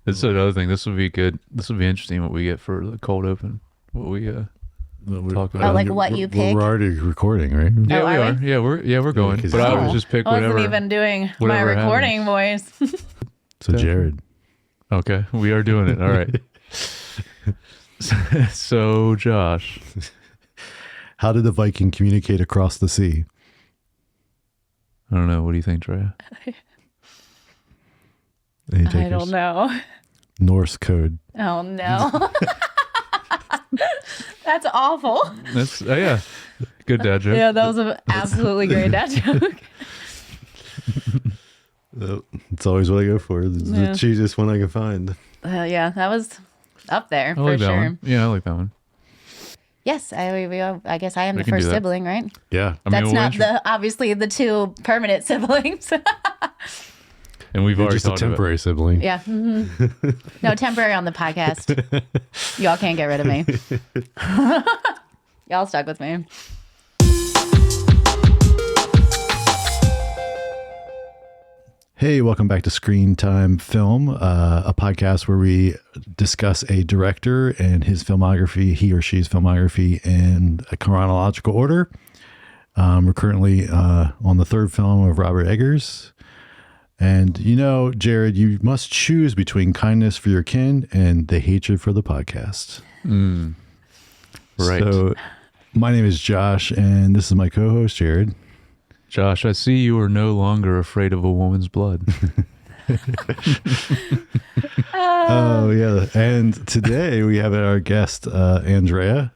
That's another thing. This would be good. This would be interesting what we get for the cold open. What we talk about. Oh, like what you pick? We're already recording, right? Yeah, Oh, we are are. Yeah, we're going. But I would just pick I whatever. wasn't even doing my whatever recording voice. So Jared. Okay, we are doing it. All right. So Josh, How did the Viking communicate across the sea? I don't know. What do you think, Drea? Any I takers? don't know. Norse code. Oh no. That's awful. That's yeah. Good dad joke. Yeah, that was an absolutely great dad joke. It's always what I go for. It's Yeah. the cheesiest one I can find. Yeah, that was up there I for like that sure. one. Yeah, I like that one. Yes, I guess I am We the can do first that. sibling, right? Yeah. I mean, That's we'll not obviously the two permanent siblings. and we've You're already just a talked about. temporary sibling. Yeah. No, temporary on the podcast. Y'all can't get rid of me. Y'all stuck with me. Hey, welcome back to Screen Time Film, a podcast where we discuss a director and his filmography, he or she's filmography, in a chronological order. We're currently on the third film of Robert Eggers. And you know, Jared, you must choose between kindness for your kin and the hatred for the podcast. Right. So, my name is Josh, and this is my co-host, Jared. Josh, I see you are no longer afraid of a woman's blood. Oh, yeah. And today we have our guest, Andrea.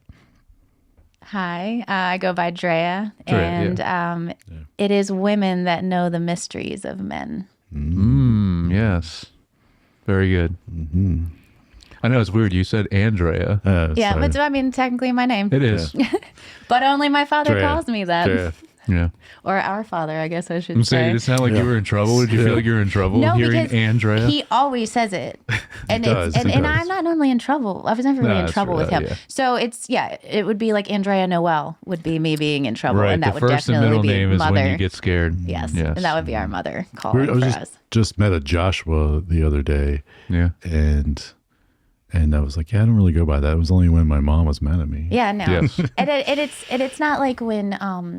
Hi, I go by Drea, Drea, and it is women that know the mysteries of men. Yes. Very good. Mm-hmm. I know it's weird. You said Andrea. Yeah, sorry. but I mean, technically my name. It is. But only my father Drea. calls me that. Drea. Yeah. Or our father, I guess I should I'm say. saying, did it sound like you were in trouble? Did you feel like you were in trouble No, hearing because Andrea? he always says it, and does, it's, he and does. I'm not normally in trouble. I was never really Nah, in that's trouble true, with him. yeah. So it would be like Andrea Noel would be me being in trouble, Right. and that The would first and definitely middle be name is mother. when you get scared. Yes, and that would be our mother calling I was for just, us. just met a Joshua the other day, Yeah. and I was like, yeah, I don't really go by that. It was only when my mom was mad at me. Yeah, no, Yes. and it's not like when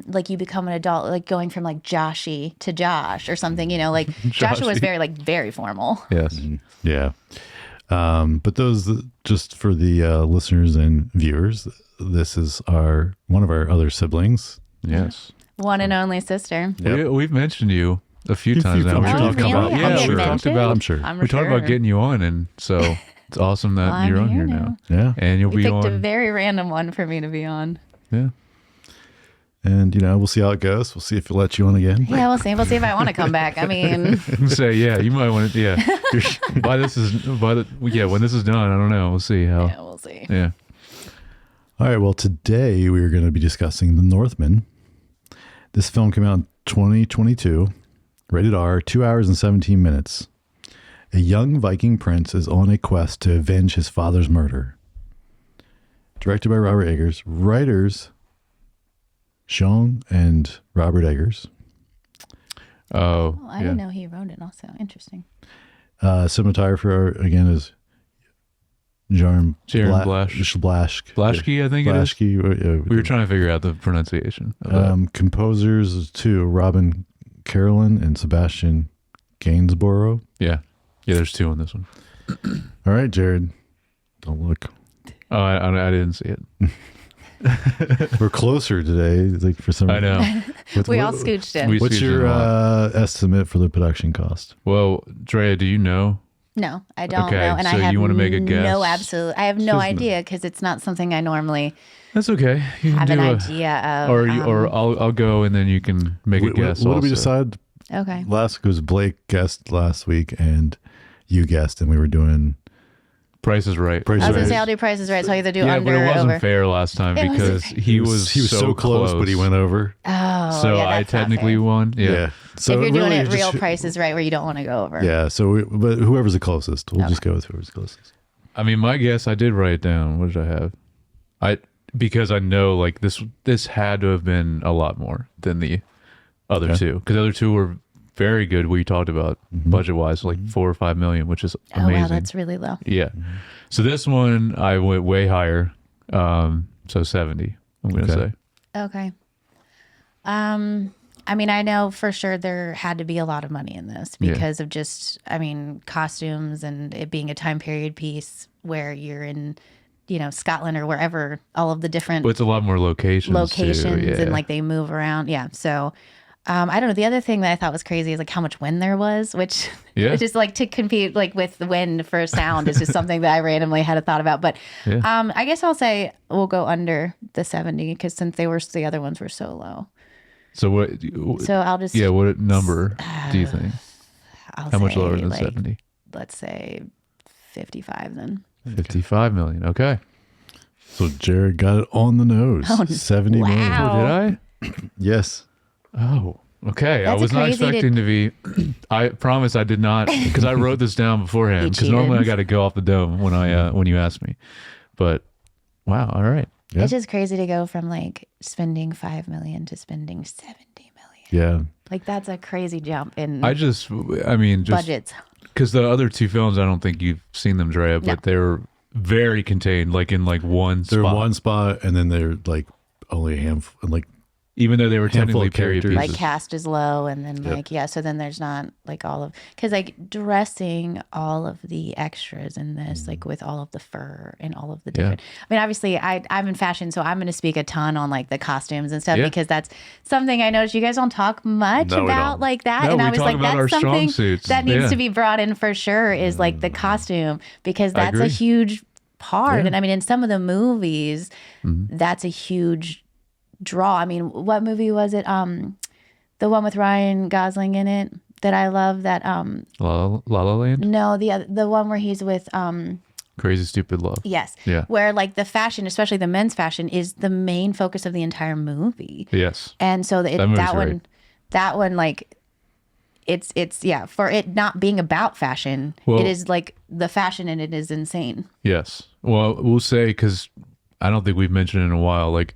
like you become an adult, like going from like Joshy to Josh or something. You know, like Joshua was very formal. Yes. Yeah. But those, just for the listeners and viewers, this is one of our other siblings. Yes. One and only sister. Yep. We've mentioned you a few times now. I'm We sure talked you've come about, out. yeah, I'm we sure. talked about, I'm sure. we talked about getting you on, and so it's awesome that I'm you're on here here now. now. Yeah. And you'll We be picked a on. very random one for me to be on. Yeah. And, we'll see how it goes. We'll see if it lets you on again. Yeah, we'll see. We'll see if I want to come back. I mean, Say, yeah, you might want to, yeah. When this is done, I don't know. We'll see how. yeah, we'll see. Yeah. All right. Well, today we are going to be discussing The Northman. This film came out in 2022, rated R, 2 hours and 17 minutes. A young Viking prince is on a quest to avenge his father's murder. Directed by Robert Eggers. Writers, Sean and Robert Eggers. Oh, Well, I yeah. didn't know he wrote it also. Interesting. Cinematographer again is Jaron Blaschke, Blaschke. I think it is. Blaschke. We were trying to figure out the pronunciation of that. Composers too, Robin Carolyn and Sebastian Gainsborough. Yeah. Yeah, there's two on this one. All right, Jared. Don't look. Oh, I didn't see it. We're closer today. Like for some. I know. We all scooched in. We- What's scooched your in a estimate for the production cost? Well, Drea, do you know? No, I don't Okay, know, and so I have you wanna make a guess? no absolute. I have no Just- idea because it's not something I normally That's okay. You can have do an a, idea of. or I'll go and then you can make a guess. What did we also. decide Okay. last week? Was Blake guessed last week and you guessed, and we were doing Price is Right. Price I was is gonna say Right. I'll do prices right, so I'll either do Yeah, under but it or wasn't over. fair last time It was- because he was so close, but he went over. Oh, So yeah, I that's not technically fair. won. Yeah. Yeah. So if you're doing really it real just- prices right, where you don't want to go over. Yeah. So, but whoever's the closest, we'll just go with whoever's closest. I mean, my guess, I did write it down. What did I have? Because I know like this had to have been a lot more than the other two, because the other two were very good. We talked about budget wise, like 4 or 5 million, which is amazing. Oh wow, that's really low. Yeah. So this one I went way higher. So 70, I'm going to say. Okay. I mean, I know for sure there had to be a lot of money in this because of just, I mean, costumes and it being a time period piece where you're in, Scotland or wherever, all of the different But it's a lot more locations too, yeah. and like they move around. Yeah. So, I don't know. The other thing that I thought was crazy is like how much wind there was, which just like to compete like with the wind for sound is just something that I randomly had a thought about. But I guess I'll say we'll go under the 70 because since the other ones were so low. So what? So I'll just what number do you think? How much lower than like, 70? Let's say 55 then. 55 million. Okay. So Jared got it on the nose. Oh, 70 million. wow. Oh, did I? Yes. Oh, okay. I That's was not crazy expecting to be. I promise I did not, because I wrote this down beforehand. Because normally I got to go off the dome when you ask me. But wow, all right. Yeah. It's just crazy to go from like spending 5 million to spending 70 million. Yeah. Like that's a crazy jump in budgets. Because the other two films, I don't think you've seen them, Drea, but they're very contained, like in like one spot. They're one spot, and then they're like only a handful, and like even though they were handful technically of period characters. pieces. Like cast is low and then so then there's not like all of because like dressing all of the extras in this like with all of the fur and all of the different I mean obviously I'm in fashion, so I'm going to speak a ton on like the costumes and stuff because that's something I noticed you guys don't talk much about like that. No, and I we was talk like about our that's strong something suits. that needs to be brought in for sure is like the costume because that's a agree. huge part and I mean in some of the movies that's a huge draw. I mean, what movie was it? The one with Ryan Gosling in it that I love. That La La Land. no, the one where he's with Crazy Stupid Love. yes, Yeah. where like the fashion, especially the men's fashion, is the main focus of the entire movie. Yes. And so movie's that one like it's for it not being about fashion, it is like the fashion and it is insane. Yes. Well, we'll say because I don't think we've mentioned it in a while. Like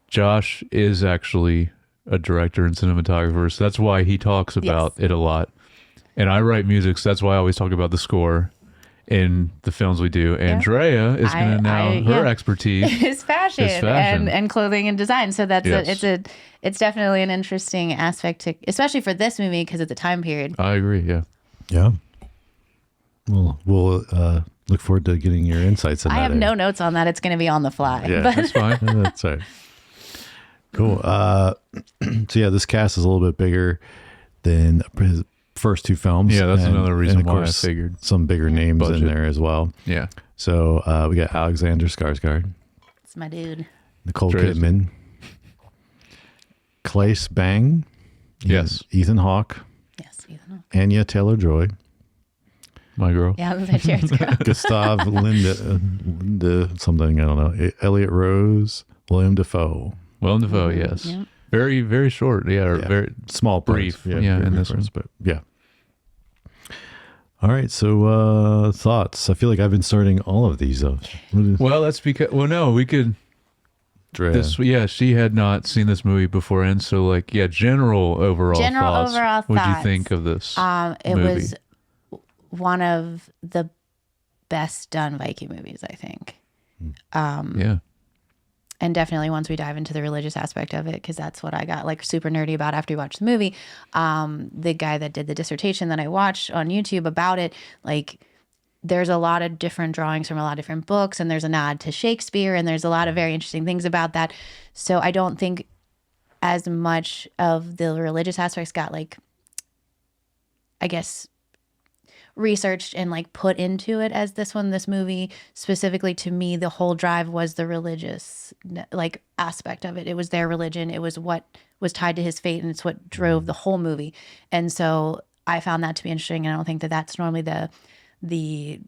Josh is actually a director and cinematographer, so that's why he talks about it a lot. And I write music, so that's why I always talk about the score in the films we do. Andrea is going to now her expertise is fashion, and clothing and design. So that's it's definitely an interesting aspect to, especially for this movie because it's a time period. I agree. Yeah. Yeah. Well, we'll look forward to getting your insights on that. I have no notes on that. It's going to be on the fly. Yeah, but That's fine. That's right. Cool. So yeah, this cast is a little bit bigger than his first two films. Yeah, that's another reason of why course, I figured. some bigger names Budget. in there as well. Yeah. So we got Alexander Skarsgård, it's my dude. Nicole Trace. Kidman, Claes Bang, Yes. Ethan Hawke, Yes, Ethan. Anya Taylor-Joy, My girl. Yeah, I was like, Jared's girl. Gustav Linda something, I don't know, Elliot Rose, William Dafoe. Willem Dafoe, yes. Yeah. Very, very short. Yeah, or very Small parts. brief. Yeah, very in brief this parts, one. but yeah. All right, so thoughts. I feel like I've been starting all of these off. Well, that's because, no, we could, Drea. she had not seen this movie before. And so like, general overall thoughts. What did you think of this It movie? was one of the best done Viking movies, I think. Yeah. And definitely once we dive into the religious aspect of it, because that's what I got like super nerdy about after we watched the movie. The guy that did the dissertation that I watched on YouTube about it, like there's a lot of different drawings from a lot of different books, and there's a nod to Shakespeare, and there's a lot of very interesting things about that. So I don't think as much of the religious aspects got like, I guess, researched and like put into it as this movie specifically. To me, the whole drive was the religious like aspect of it. It was their religion, it was what was tied to his fate, and it's what drove the whole movie. And so I found that to be interesting, and I don't think that that's normally the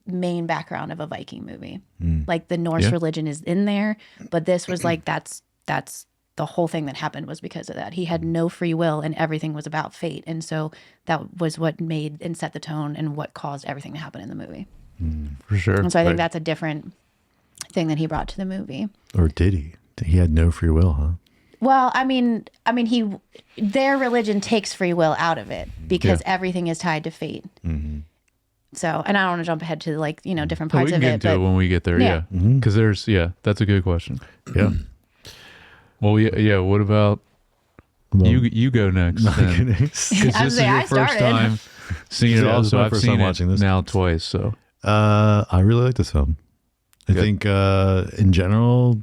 main background of a Viking movie. Like the Norse religion is in there, but this was like that's the whole thing that happened was because of that. He had no free will and everything was about fate. And so that was what made and set the tone and what caused everything to happen in the movie. For sure. And so I think that's a different thing that he brought to the movie. Or did he? He had no free will, huh? Well, their religion takes free will out of it because everything is tied to fate. Mm-hmm. So, and I don't want to jump ahead to different we parts can of get it. into But it when we get there. Yeah. Yeah. Because that's a good question. Yeah. Well, yeah. What about you go next? Then. Goodness. 'Cause this is your first time seeing it. Yeah, this is Also, my I've first seen time it watching this. now twice. So I really like this film. I Good. think in general,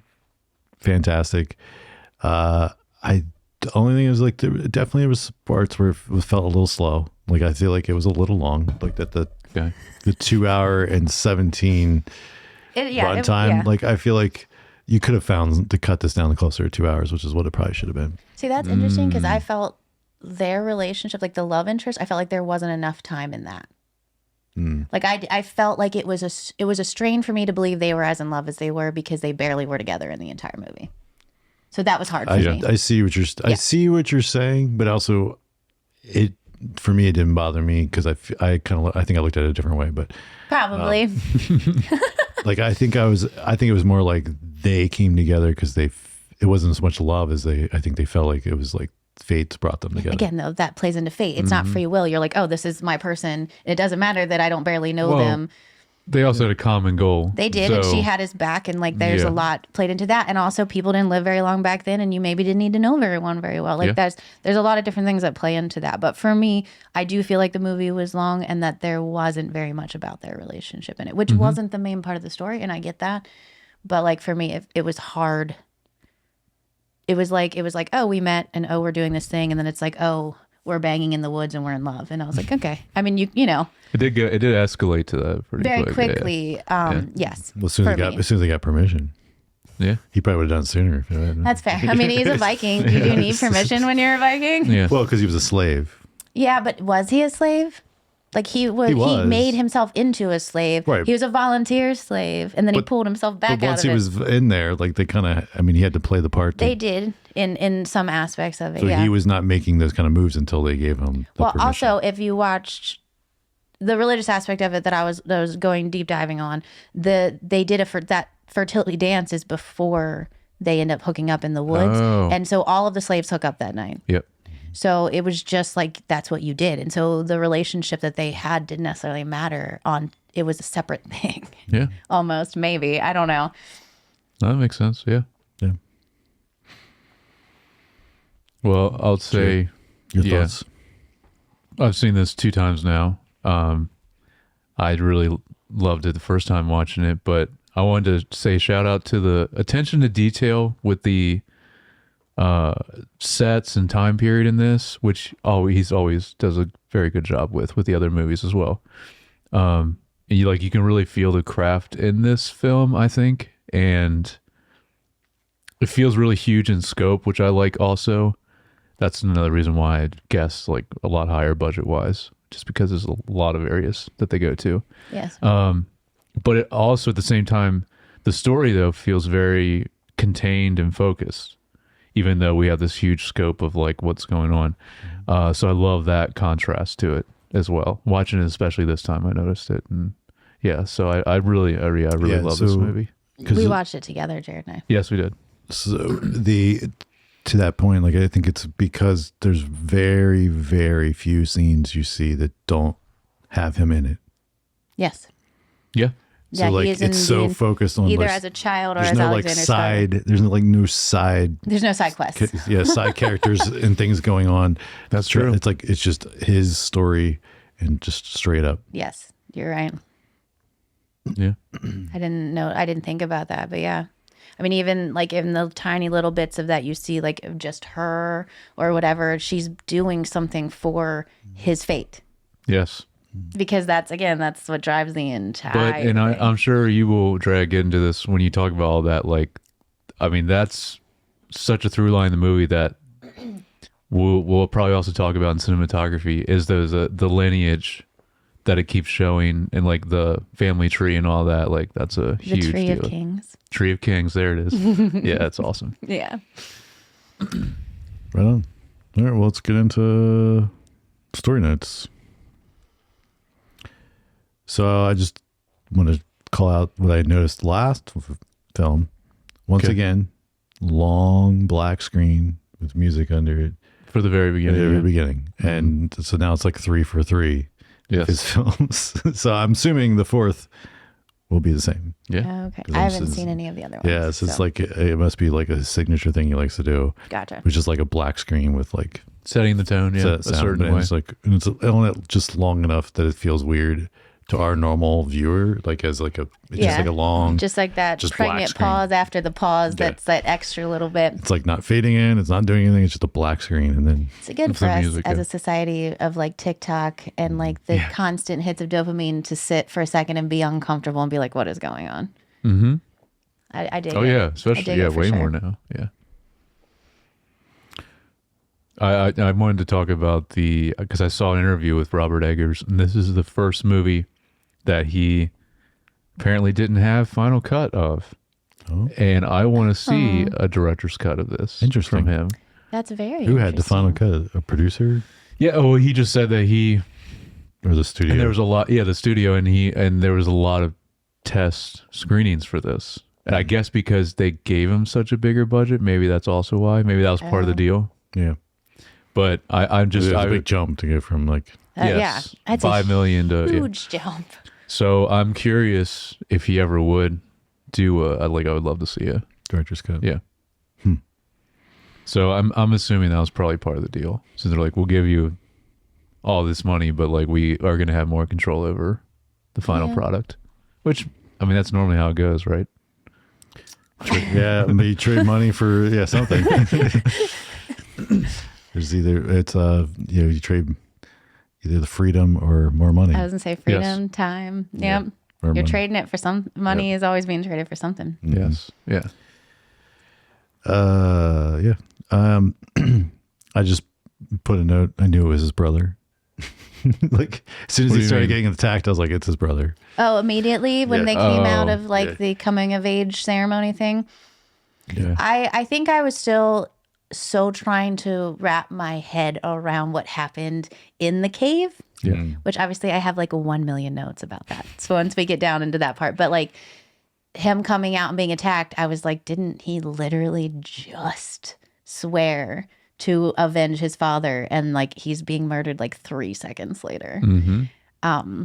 fantastic. The only thing is like there definitely was parts where it felt a little slow. Like I feel like it was a little long. Like that the 2 hour and 17 runtime. Like I feel like you could have found to cut this down closer to 2 hours, which is what it probably should have been. See, that's interesting because I felt their relationship, like the love interest, I felt like there wasn't enough time in that. Like I felt like it was a strain for me to believe they were as in love as they were because they barely were together in the entire movie. So that was hard for me. I see what I see what you're saying, but also for me it didn't bother me because I think I looked at it a different way, but Probably. like I think it was more like they came together because it wasn't as much love as I think they felt like it was like fate's brought them together. Again, though, that plays into fate. It's not free will. You're like, oh, this is my person. It doesn't matter that I don't barely know them. They also had a common goal. They did, and she had his back, and there's a lot played into that. And also, people didn't live very long back then, and you maybe didn't need to know everyone very well. There's a lot of different things that play into that. But for me, I do feel like the movie was long, and that there wasn't very much about their relationship in it, which wasn't the main part of the story, and I get that. But for me, it was hard. It was like, oh, we met, and oh, we're doing this thing, and then it's like, oh, we're banging in the woods and we're in love. And I was like, okay. I mean, you know. It did escalate to that pretty very quick. quickly. Yes. Well, as soon as they got permission. Yeah. He probably would have done sooner if it hadn't. That's fair. I mean, he's a Viking. You do need permission when you're a Viking. Yeah. Well, because he was a slave. Yeah, but was he a slave? Like he made himself into a slave. Right. He was a volunteer slave, and then he pulled himself back but out once of it. he was in there, like they kind of, he had to play the part. They did in some aspects of it. So yeah. he was not making those kind of moves until they gave him the permission. Also, if you watched the religious aspect of it that I was going deep diving on, they did that fertility dance is before they end up hooking up in the woods, and so all of the slaves hook up that night. Yep. So it was just like that's what you did, and so the relationship that they had didn't necessarily matter. It was a separate thing. Yeah. Almost, maybe, I don't know. That makes sense. Yeah. Yeah. Well, I'll say, Your thoughts? I've seen this 2 times now. I really loved it the first time watching it, but I wanted to say shout out to the attention to detail with the sets and time period in this, which he's always does a very good job with the other movies as well. And you can really feel the craft in this film, I think, and it feels really huge in scope, which I like also. That's another reason why I guess like a lot higher budget wise, just because there's a lot of areas that they go to. Yes. But it also at the same time, the story though feels very contained and focused, even though we have this huge scope of like what's going on. So I love that contrast to it as well. Watching it, especially this time, I noticed it. And yeah, so I really love this movie. We watched it together, Jared and I. Yes, we did. So to that point, like I think it's because there's very, very few scenes you see that don't have him in it. Yes. Yeah. So like it's so focused on either like, as a child or there's as no Alexander's like side. father. There's no side. There's no side quests. Side characters and things going on. That's true. It's like it's just his story and just straight up. Yes, you're right. Yeah. I didn't think about that, but yeah. I mean, even like in the tiny little bits of that you see, like of just her or whatever, she's doing something for his fate. Yes. Because that's what drives the entire But I'm sure you will drag into this when you talk about all that. Like, I mean, that's such a through line in the movie that we'll probably also talk about in cinematography is the lineage that it keeps showing and like the family tree and all that. Like that's a huge tree deal. of kings. Tree of Kings. There it is. Yeah, that's awesome. Yeah. Right on. All right. Well, let's get into story notes. So I just want to call out what I noticed last film. Once again, long black screen with music under it For the very at beginning. the very yeah. beginning. And so now it's like 3 for 3 Yes. his films. So I'm assuming the fourth will be the same. Yeah. Okay. 'Cause I this haven't is- seen any of the other ones. Yeah, so it's so- like it must be like a signature thing he likes to do, Gotcha. which is like a black screen with like Setting the tone, yeah, a sound, certain and way. it's like and it's only just long enough that it feels weird to our normal viewer, like as like a it's just Yeah. like a long. Just like that just black pregnant screen. pause after the pause. Yeah. That's that extra little bit. It's like not fading in. It's not doing anything. It's just a black screen, and then It's good With for the us music, as yeah. a society of like TikTok and like the constant hits of dopamine to sit for a second and be uncomfortable and be like, what is going on? Mm-hmm. I dig Oh it. yeah, I especially dig yeah, it for way sure. more now. Yeah. I wanted to talk about because I saw an interview with Robert Eggers, and this is the first movie that he apparently didn't have final cut of, Oh. and I want to see a director's cut of this. Interesting. From him. That's very who had the final interesting. cut? A producer Yeah. Oh, he just said that or the studio? and there was a lot. Yeah, the studio, and there was a lot of test screenings for this. And I guess because they gave him such a bigger budget, maybe that's also why. Maybe that was part of the deal. yeah, But I'm it was just a big jump to go from like Yeah, yes, that's 5 million to yeah. huge jump. So I'm curious if he ever would do I would love to see a director's cut. yeah. So I'm assuming that was probably part of the deal. So they're like, we'll give you all this money, but like we are going to have more control over the final Yeah. product. Which I mean, that's normally how it goes, right? Yeah, and they trade money for something. There's you trade either the freedom or more money. I was gonna say freedom, time. Yeah. Yep. Or You're money. trading it for some money is always being traded for something. Yes. Yeah. Yeah. I just put a note. I knew it was his brother. Like as soon as What do he you started mean? getting attacked, I was like, "It's his brother." Oh, immediately when Yeah. they came out Oh, of like yeah. the coming of age ceremony thing. Yeah. I think I was still so trying to wrap my head around what happened in the cave, Yeah. which obviously I have like 1 million notes about that. So once we get down into that part, but like him coming out and being attacked, I was like, didn't he literally just swear to avenge his father? And like he's being murdered like 3 seconds later. Mm-hmm.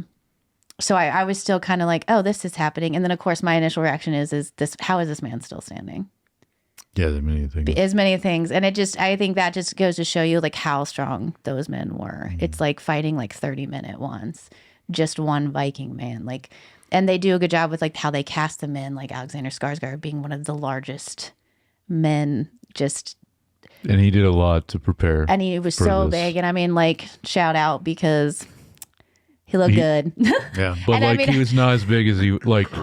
So I was still kind of like, oh, this is happening. And then of course my initial reaction is this, how is this man still standing? Yeah, there are many things. As many things. And I think that just goes to show you like how strong those men were. It's like fighting like 30-minute ones, just one Viking man. Like, and they do a good job with like how they cast them in, like Alexander Skarsgård being one of the largest men, just, And he did a lot to prepare. and he was for so this. big. And I mean, like, shout out because he looked good. Yeah, But And I like mean- he was not as big as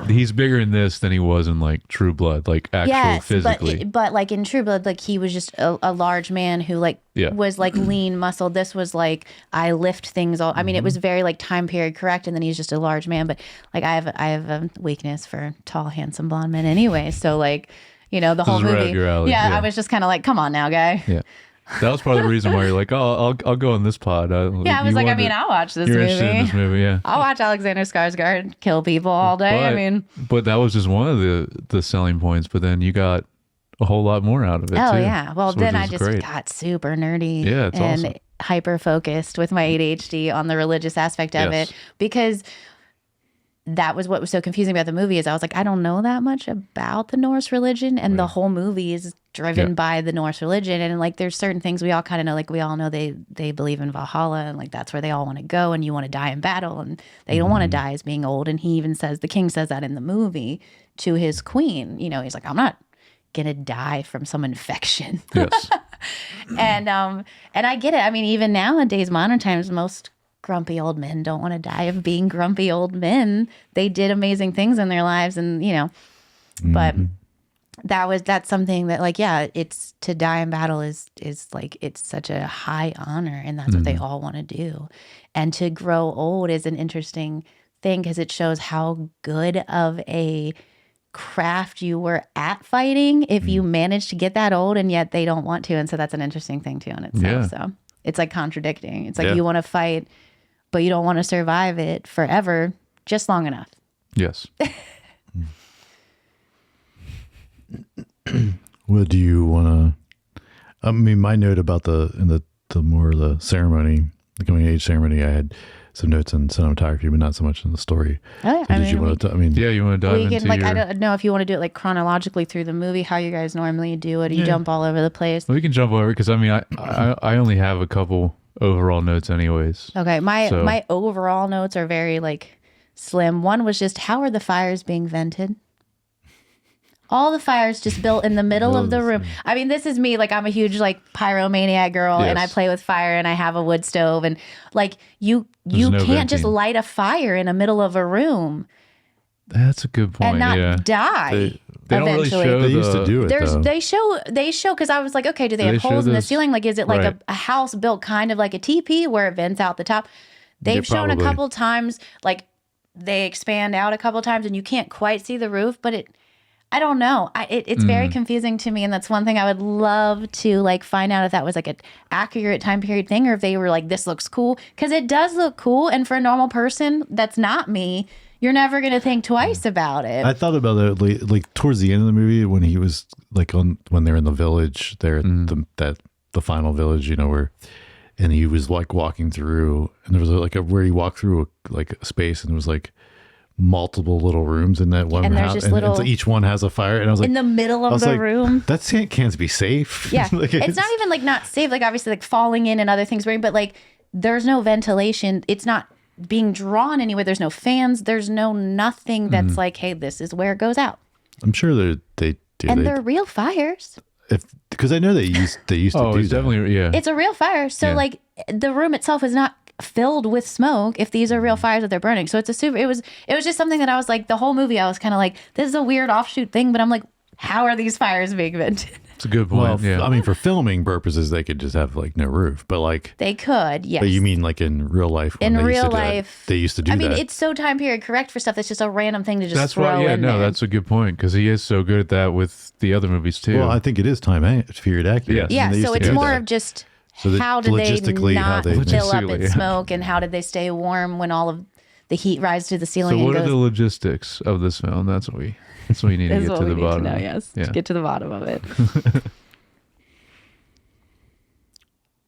he's bigger in this than he was in like True Blood, like actual physically. but like in True Blood, like he was just a large man who like Yeah. was like lean muscle. This was like I lift things all. I mean, it Mm-hmm. was very like time period correct, and then he's just a large man. But like I have a weakness for tall, handsome blonde men anyway. So like the whole is right movie. up your alley, Yeah, yeah. I was just kind of like, come on now, guy. Yeah. That was probably the reason why you're like, oh, I'll go on this pod. Yeah, I was like, I mean, I'll watch this you're interested in movie. this movie, yeah. I'll watch Alexander Skarsgård kill people all day. I mean, but that was just one of the selling points. But then you got a whole lot more out of it. oh too, yeah. Well, which then I is just great. got super nerdy. Yeah, it's and awesome. hyper focused with my ADHD on the religious aspect of Yes. it because that was what was so confusing about the movie is I was like, I don't know that much about the Norse religion, and the whole movie is driven Yeah. by the Norse religion, and like there's certain things we all kind of know, like we all know they believe in Valhalla, and like that's where they all want to go, and you want to die in battle, and they don't want to die as being old, and he even says the king says that in the movie to his queen, he's like, I'm not gonna die from some infection. Yes. And I get it. I mean, even nowadays, modern times, most grumpy old men don't want to die of being grumpy old men. They did amazing things in their lives, and but that's something that like, yeah, it's to die in battle is like it's such a high honor, and that's what they all want to do. And to grow old is an interesting thing because it shows how good of a craft you were at fighting if you manage to get that old and yet they don't want to, and so that's an interesting thing too in itself. Yeah. So it's like contradicting. It's like Yeah. you want to fight but you don't want to survive it forever, just long enough. Yes. Well, do you want to? I mean, my note about the ceremony, the coming of age ceremony, I had some notes in cinematography, but not so much in the story. Oh, So did you want to? I mean, Yeah, you want to dive we into can like your... I don't know if you want to do it like chronologically through the movie, how you guys normally do it. You jump all over the place. We can jump over because I mean, I only have a couple overall notes anyways. Okay, So- my overall notes are very like slim. One was just how are the fires being vented? All the fires just built in the middle of the room. I mean, this is me. Like, I'm a huge like pyromaniac girl, and I Yes. play with fire, and I have a wood stove, and like you There's no can't just venting. light a fire in the middle of a room That's a good point. and not yeah. die. They don't really eventually. show they used to the- do it. There's though. they show because I was like, okay, do they Do have they show holes in the this? ceiling? Like, is it like Right. a house built kind of like a teepee where it vents out the top? They've shown a probably. couple times, like they expand out a couple times, and you can't quite see the roof, but I don't know. It's very confusing to me, and that's one thing I would love to like find out if that was like an accurate time period thing, or if they were like, this looks cool, because it does look cool, and for a normal person that's not me, you're never gonna think twice about it. I thought about it like towards the end of the movie when he was like when they're in the village there, the final village, you know, where, and he was like walking through, and there was like where he walked through like a space, and there was like multiple little rooms in that one And there's house, just and little- so each one has a fire, and I was like, in the middle I of was the like, room. that can't be safe. Yeah. Like, It's not even like not safe, like obviously like falling in and other things, but like there's no ventilation. It's not being drawn anywhere. There's no fans. There's no nothing that's like, hey, this is where it goes out. I'm sure they do. And they're real fires. Because I know they used to Oh, do it's that. definitely yeah. It's a real fire. So Yeah. like the room itself is not filled with smoke if these are real fires that they're burning. So it's it was just something that I was like, the whole movie I was kind of like, this is a weird offshoot thing, but I'm like, how are these fires being vented? It's a good point. Well, yeah. I mean, for filming purposes, they could just have like no roof, but like. They could, yes. But you mean like in real life? In when they used real to do that, life, they used to do I mean, that. it's so time period correct for stuff that's just a random thing to just that's throw why. Yeah, in no, there. that's a good point because he is so good at that with the other movies too. Well, I think it is time period accurate. Yes. Yeah, And they used so to it's do more that. of just So that how did they logistically, how not they- fill up Logistically, its yeah. smoke, and how did they stay warm when all of the heat rises to the so ceiling what and are goes? the logistics of this film? That's what we need to Is get what to we the need bottom. to know. of. Yes, Yeah. to get to the bottom of it.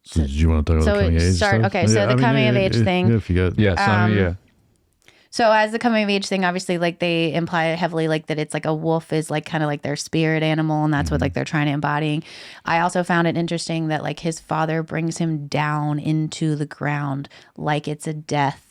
So did you want to talk about so the coming of age start- stuff? okay, so the coming of age thing. Yeah, if you got, Yes. I mean, yeah. So as the coming of age thing, obviously, like they imply heavily, like that it's like a wolf is like kind of like their spirit animal, and that's what like they're trying to embody. I also found it interesting that like his father brings him down into the ground like it's a death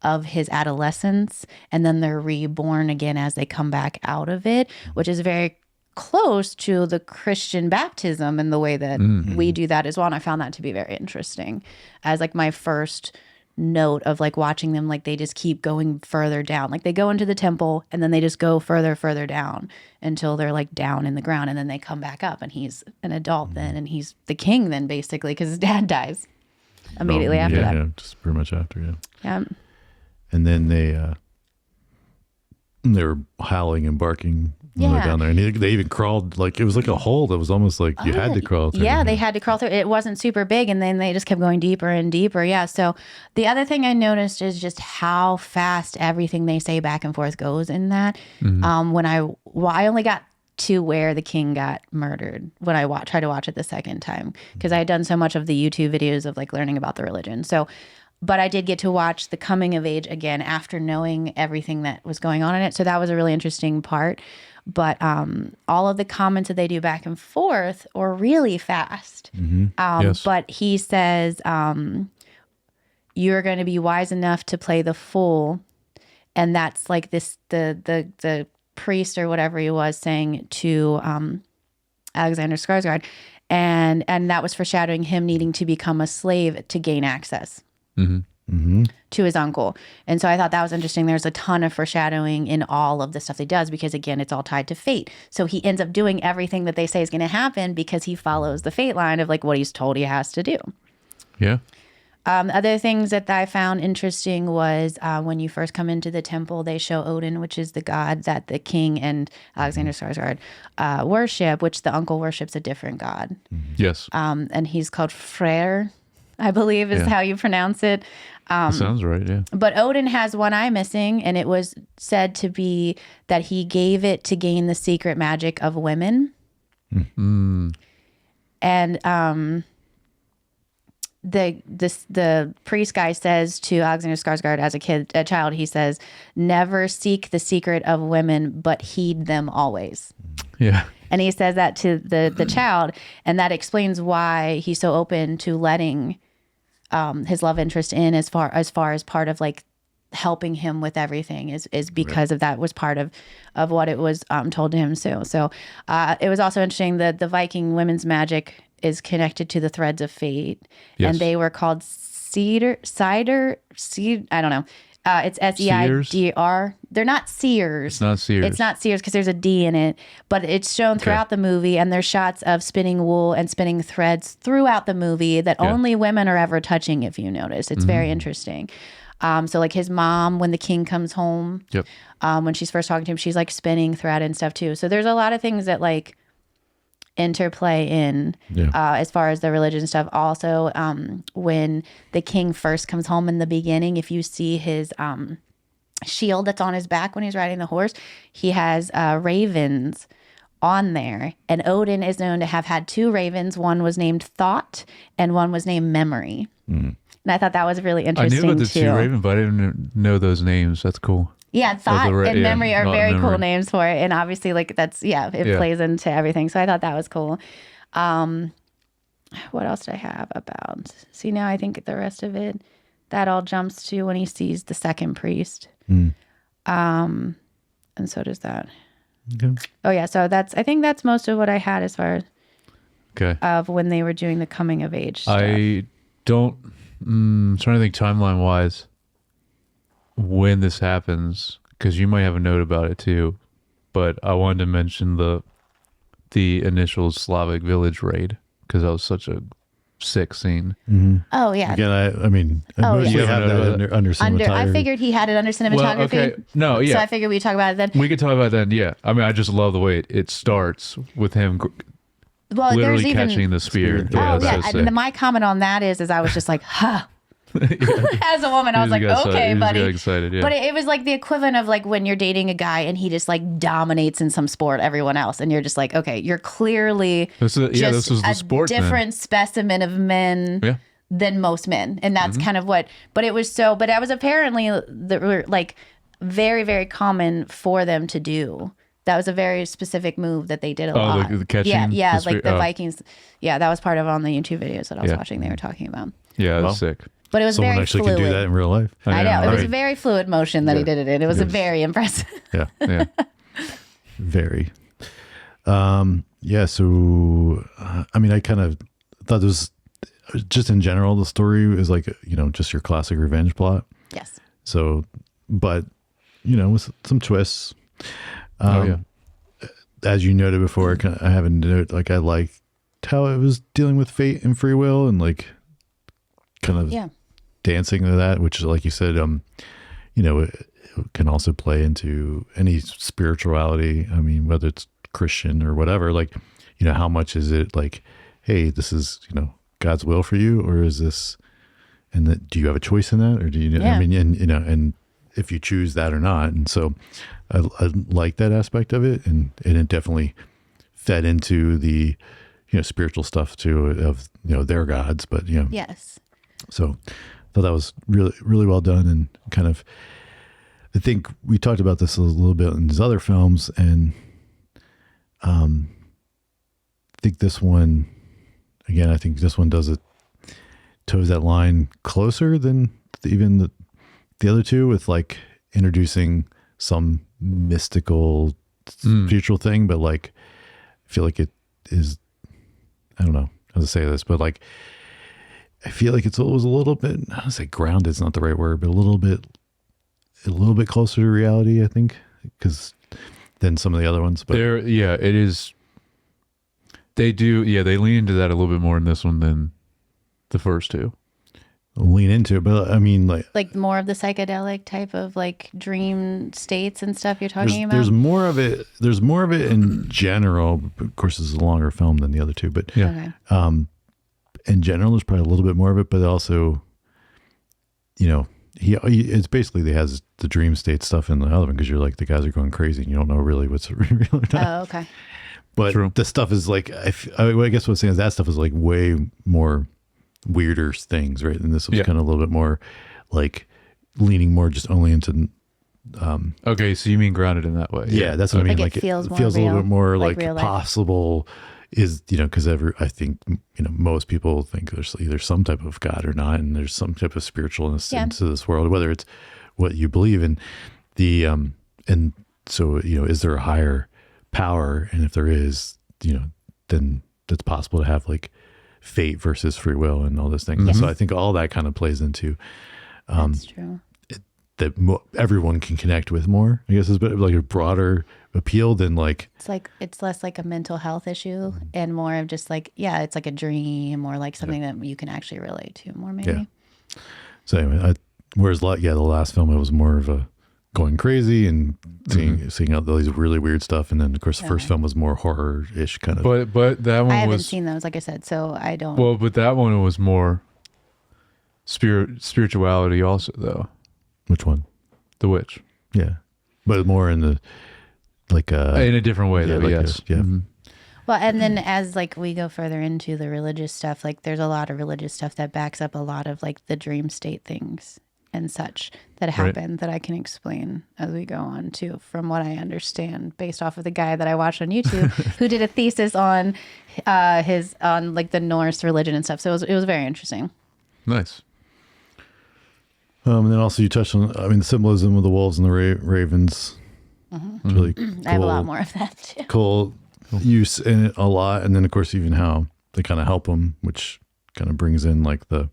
of his adolescence, and then they're reborn again as they come back out of it, which is very close to the Christian baptism and the way that we do that as well. And I found that to be very interesting as like my first note of like watching them, like they just keep going further down. Like they go into the temple and then they just go further down until they're like down in the ground, and then they come back up, and he's an adult then, and he's the king then basically because his dad dies immediately after that. Yeah, just pretty much after, yeah. Yeah. And then they were howling and barking when they're Yeah. down there, and they even crawled like it was like a hole that was almost like you had to crawl through. Yeah, they had to crawl through. It wasn't super big, and then they just kept going deeper and deeper. Yeah. So the other thing I noticed is just how fast everything they say back and forth goes in that. When I only got to where the king got murdered when I tried to watch it the second time, because I had done so much of the YouTube videos of like learning about the religion. So, but I did get to watch the coming of age again after knowing everything that was going on in it. So that was a really interesting part. But all of the comments that they do back and forth are really fast. Yes. But he says, you're going to be wise enough to play the fool. And that's like this, the priest or whatever he was saying to Alexander Skarsgård. And that was foreshadowing him needing to become a slave to gain access to his uncle. And so I thought that was interesting. There's a ton of foreshadowing in all of the stuff he does, because again, it's all tied to fate. So he ends up doing everything that they say is going to happen because he follows the fate line of like what he's told he has to do. Yeah. Other things that I found interesting was when you first come into the temple, they show Odin, which is the god that the king and Alexander Skarsgård worship, which the uncle worships a different god. Yes. And he's called Freyr, I believe is Yeah. how you pronounce it. That sounds right. Yeah. But Odin has one eye missing, and it was said to be that he gave it to gain the secret magic of women. And the priest guy says to Alexander Skarsgård as a child, he says, "Never seek the secret of women, but heed them always." Yeah. And he says that to the child, and that explains why he's so open to letting his love interest in as far as part of like helping him with everything is because of that was part of what it was told to him. So it was also interesting that the Viking women's magic is connected to the threads of fate, and they were called cider. I don't know. It's SEIDR. They're not seers. It's not seers. It's not seers because there's a D in it, but it's shown throughout the movie, and there's shots of spinning wool and spinning threads throughout the movie that only women are ever touching. If you notice, it's very interesting. So like his mom, when the king comes home, when she's first talking to him, she's like spinning thread and stuff too. So there's a lot of things that like interplay in as far as the religion stuff. Also, when the king first comes home in the beginning, if you see his shield that's on his back when he's riding the horse, he has ravens on there. And Odin is known to have had 2 ravens. One was named Thought and one was named Memory. And I thought that was really interesting too. I knew about the 2 ravens, but I didn't know those names. That's cool. Yeah, Thought and Memory are very cool names for it. And obviously, like, it plays into everything. So I thought that was cool. What else did I have about? See, now I think the rest of it, that all jumps to when he sees the second priest. And so does that. Okay. Oh, yeah. So I think that's most of what I had as far as of when they were doing the coming of age stuff. I don't, I'm trying to think timeline wise when this happens, because you might have a note about it too, but I wanted to mention the initial Slavic village raid because that was such a sick scene. Oh yeah. Again, I mean, I mostly have that under cinematography. I figured he had it under cinematography. Well, okay. No, yeah. So I figured we'd talk about it then. We could talk about that then, yeah. I mean, I just love the way it starts with him literally catching the spear. Oh yeah. So And my comment on that is I was just like, huh. As a woman, I was like, okay, buddy. Excited, yeah. But it was like the equivalent of like when you're dating a guy and he just like dominates in some sport everyone else, and you're just like, okay, you're clearly this was the sport different specimen of men than most men, and that's kind of what. But it was but that was apparently like very, very common for them to do. That was a very specific move that they did a lot. The catching. Yeah, like the Vikings. Yeah, that was part of on the YouTube videos that I was watching. They were talking about. Yeah, it was sick. But it was Someone very actually fluid. can do that in real life. I know. It was a very fluid motion that he did it in. It was very impressive. Yeah. Very. Yeah. So, I mean, I kind of thought it was just in general, the story is like, just your classic revenge plot. Yes. So, but, with some twists. As you noted before, I have a note, like I liked how it was dealing with fate and free will and like kind of dancing to that, which like you said, it can also play into any spirituality. I mean, whether it's Christian or whatever, like, how much is it like, hey, this is, God's will for you, or is this, and that, do you have a choice in that? Or do you, I mean, and if you choose that or not. And so I like that aspect of it. And it definitely fed into the, spiritual stuff too of, their gods, but, Yes. So I thought that was really, really well done. And kind of, I think we talked about this a little bit in his other films, and I think this one, again, does it, toes that line closer than even the other two, with like introducing some mystical spiritual thing, but like, I feel like it is, I don't know how to say this, but like, I feel like it was a little bit, I don't say grounded, it's not the right word, but a little bit closer to reality, I think, because than some of the other ones. But it is. They do, they lean into that a little bit more in this one than the first two. Lean into it, but I mean, like more of the psychedelic type of like dream states and stuff you're talking about. There's more of it. There's more of it in general. Of course, this is a longer film than the other two, but in general, there's probably a little bit more of it, but also, it's basically he has the dream state stuff in the other one, because you're like, the guys are going crazy and you don't know really what's real or not. Oh, okay. But True. the stuff is like, I guess what I'm saying is that stuff is like way more weirder things, right? And this was kind of a little bit more like leaning more just only into. Okay, so you mean grounded in that way? Yeah, that's what I mean. Like Like it feels more a little real, bit more like like real life. possible is, because I think, most people think there's either some type of God or not, and there's some type of spiritualness into this world, whether it's what you believe in. And so, is there a higher power? And if there is, then it's possible to have like fate versus free will and all those things. And so I think all that kind of plays into That's true. that everyone can connect with more. I guess is like a broader appeal than like It's less like a mental health issue and more of just like, it's like a dream or like something that you can actually relate to more maybe. Yeah. So anyway, whereas the last film, it was more of a going crazy and seeing all these really weird stuff, and then of course the first film was more horror-ish kind of. But that one I haven't was seen those, like I said, so I don't. well, but that one was more spirituality also though. Which one? The Witch. Yeah, but more in the like In a different way though. like Yes. Well, and then as like we go further into the religious stuff, like there's a lot of religious stuff that backs up a lot of like the dream state things and such that happen that I can explain as we go on too, from what I understand, based off of the guy that I watched on YouTube who did a thesis on on like the Norse religion and stuff. So it was very interesting. Nice. and then also you touched on, the symbolism of the wolves and the ravens. It's really cool. I have a lot more of that too. Cool use in it a lot, and then of course even how they kind of help them, which kind of brings in like the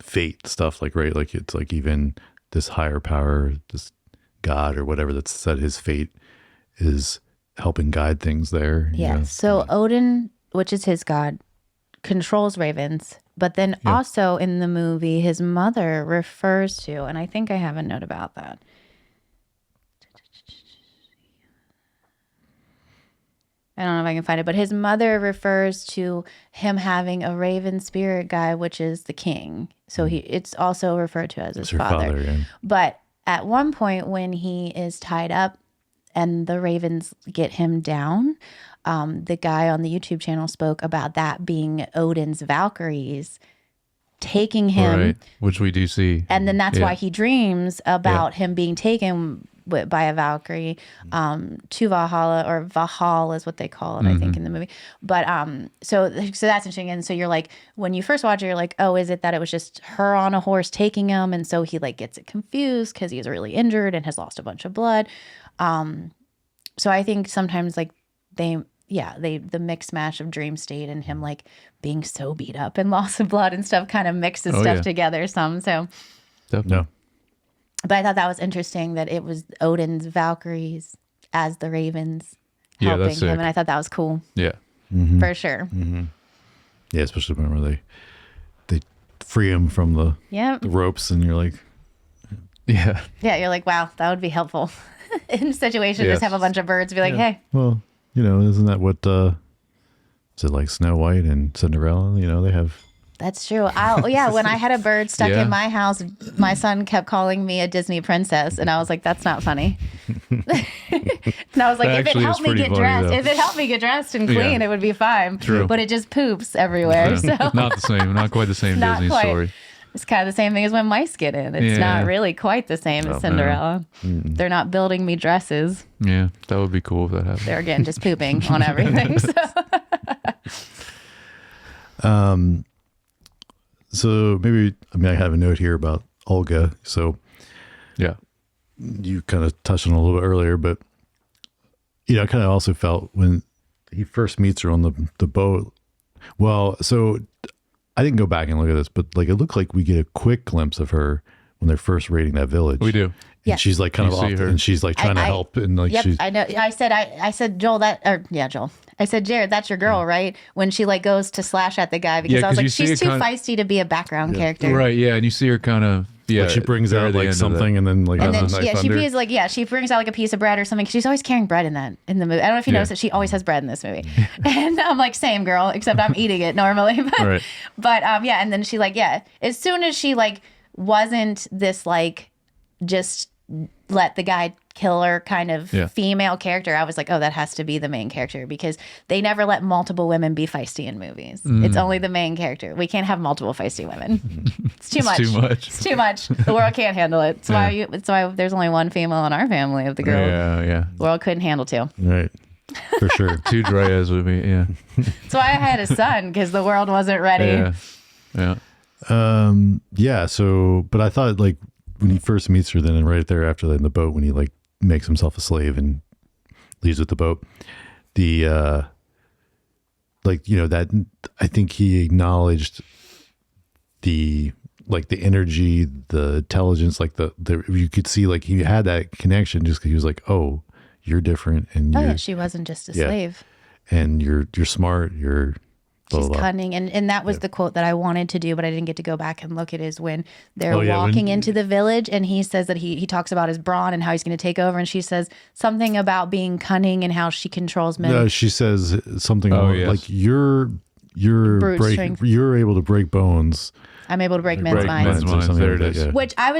fate stuff, like right, like it's like even this higher power, this God or whatever that's said his fate is helping guide things there. Yeah. So Odin, which is his god, controls ravens, but then also in the movie, his mother refers to, and I think I have a note about that. I don't know if I can find it, but his mother refers to him having a raven spirit guide, which is the king. So it's also referred to as his father. Yeah. But at one point when he is tied up and the ravens get him down, the guy on the YouTube channel spoke about that being Odin's Valkyries taking him. Right. Which we do see. And then that's why he dreams about him being taken by a Valkyrie to Valhalla, or Valhall is what they call it, I think, in the movie. But so that's interesting. And so you're like, when you first watch it, you're like, oh, is it that it was just her on a horse taking him? And so he like gets it confused because he's really injured and has lost a bunch of blood. So I think sometimes like the mix mash of dream state and him like being so beat up and loss of blood and stuff kind of mixes stuff together some. So Definitely. but I thought that was interesting that it was Odin's Valkyries as the ravens helping that's him, sick. and I thought that was cool Yeah. for sure. Yeah, especially whenever they free him from the Yep. ropes, and you're like, Yeah. Yeah, you're like, wow, that would be helpful in a situation. Just have a bunch of birds be like, hey, well, isn't that what is it like Snow White and Cinderella? They have. that's true. When I had a bird stuck in my house, my son kept calling me a Disney princess, and I was like, that's not funny. And I was like, That if it actually helped is me pretty get funny, dressed, though. if it helped me get dressed and clean, it would be fine. True. But it just poops everywhere. So Not the same. Not quite the same Not Disney quite. story. it's kind of the same thing as when mice get in. It's not really quite the same as Cinderella. They're not building me dresses. Yeah. That would be cool if that happened. They're again just pooping on everything. So. So maybe I have a note here about Olga. So Yeah. you kind of touched on it a little bit earlier, but I kind of also felt when he first meets her on the boat. Well, so I didn't go back and look at this, but like it looked like we get a quick glimpse of her when they're first raiding that village. We do. And Yes. she's like kind You of see off, her. and she's like trying to help, and like Yep, she's I know. I said Joel, Joel. I said, Jared, that's your girl, right? When she like goes to slash at the guy, because I was 'cause you like, see she's it too kinda- feisty to be a background character. Right. Yeah. And you see her kind of. Yeah. like she brings near out the like end of something, and then like And has then a knife she under. she brings out like a piece of bread or something. She's always carrying bread in the movie. I don't know if you noticed that she always has bread in this movie. And I'm like, same girl, except I'm eating it normally. Right. But and then she like, as soon as she like wasn't this like just let the guy killer kind of Yeah. female character, I was like, oh, that has to be the main character, because they never let multiple women be feisty in movies. It's only the main character. We can't have multiple feisty women. It's too much. Too much. It's too much. The world can't handle it. It's why there's only one female in our family of the girls. Yeah. The world couldn't handle two. Right. For sure. 2 Dreas would be, yeah. That's why I had a son, because the world wasn't ready. Yeah. Yeah. So, but I thought like when he first meets her, then and right there after that in the boat, when he like makes himself a slave and leaves with the boat, the, like, you know, that I think he acknowledged the, like the energy, the intelligence, like the you could see like he had that connection just because he was like, oh, you're different. And Oh, you're, yeah, she wasn't just a slave. and you're smart. You're blah, She's blah, blah. cunning. And that was the quote that I wanted to do, but I didn't get to go back and look at, is when they're Oh, yeah, walking when- into the village, and he says that he talks about his brawn and how he's going to take over. And she says something about being cunning and how she controls men. No, she says something Oh, more yes. like you're Brute break, strength. you're able to break bones. I'm able to break men's break minds. men's or minds. something There like it that, is. yeah. Which I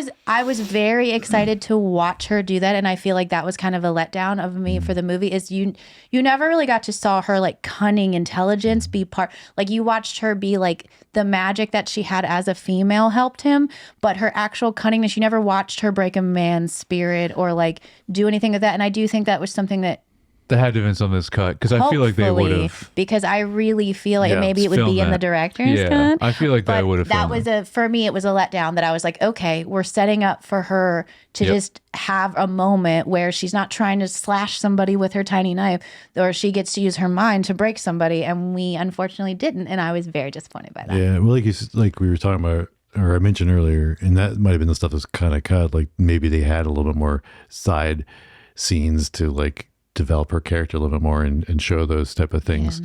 was very excited to watch her do that, and I feel like that was kind of a letdown of me for the movie. Is you never really got to saw her like cunning intelligence be part, like you watched her be like the magic that she had as a female helped him, but her actual cunningness, you never watched her break a man's spirit or like do anything with that. And I do think that was something that There had to have been something that's cut, because I feel like they would hopefully, have. because I really feel like Yeah, maybe it would filmed be in the that. director's Yeah, cut. I feel like they But would have that filmed was for me, it was a letdown that I was like, okay, we're setting up for her to Yep. just have a moment where she's not trying to slash somebody with her tiny knife, or she gets to use her mind to break somebody, and we unfortunately didn't, and I was very disappointed by that. Yeah, well, like we were talking about, or I mentioned earlier, and that might have been the stuff that's kind of cut. Like maybe they had a little bit more side scenes to like develop her character a little bit more and show those type of things,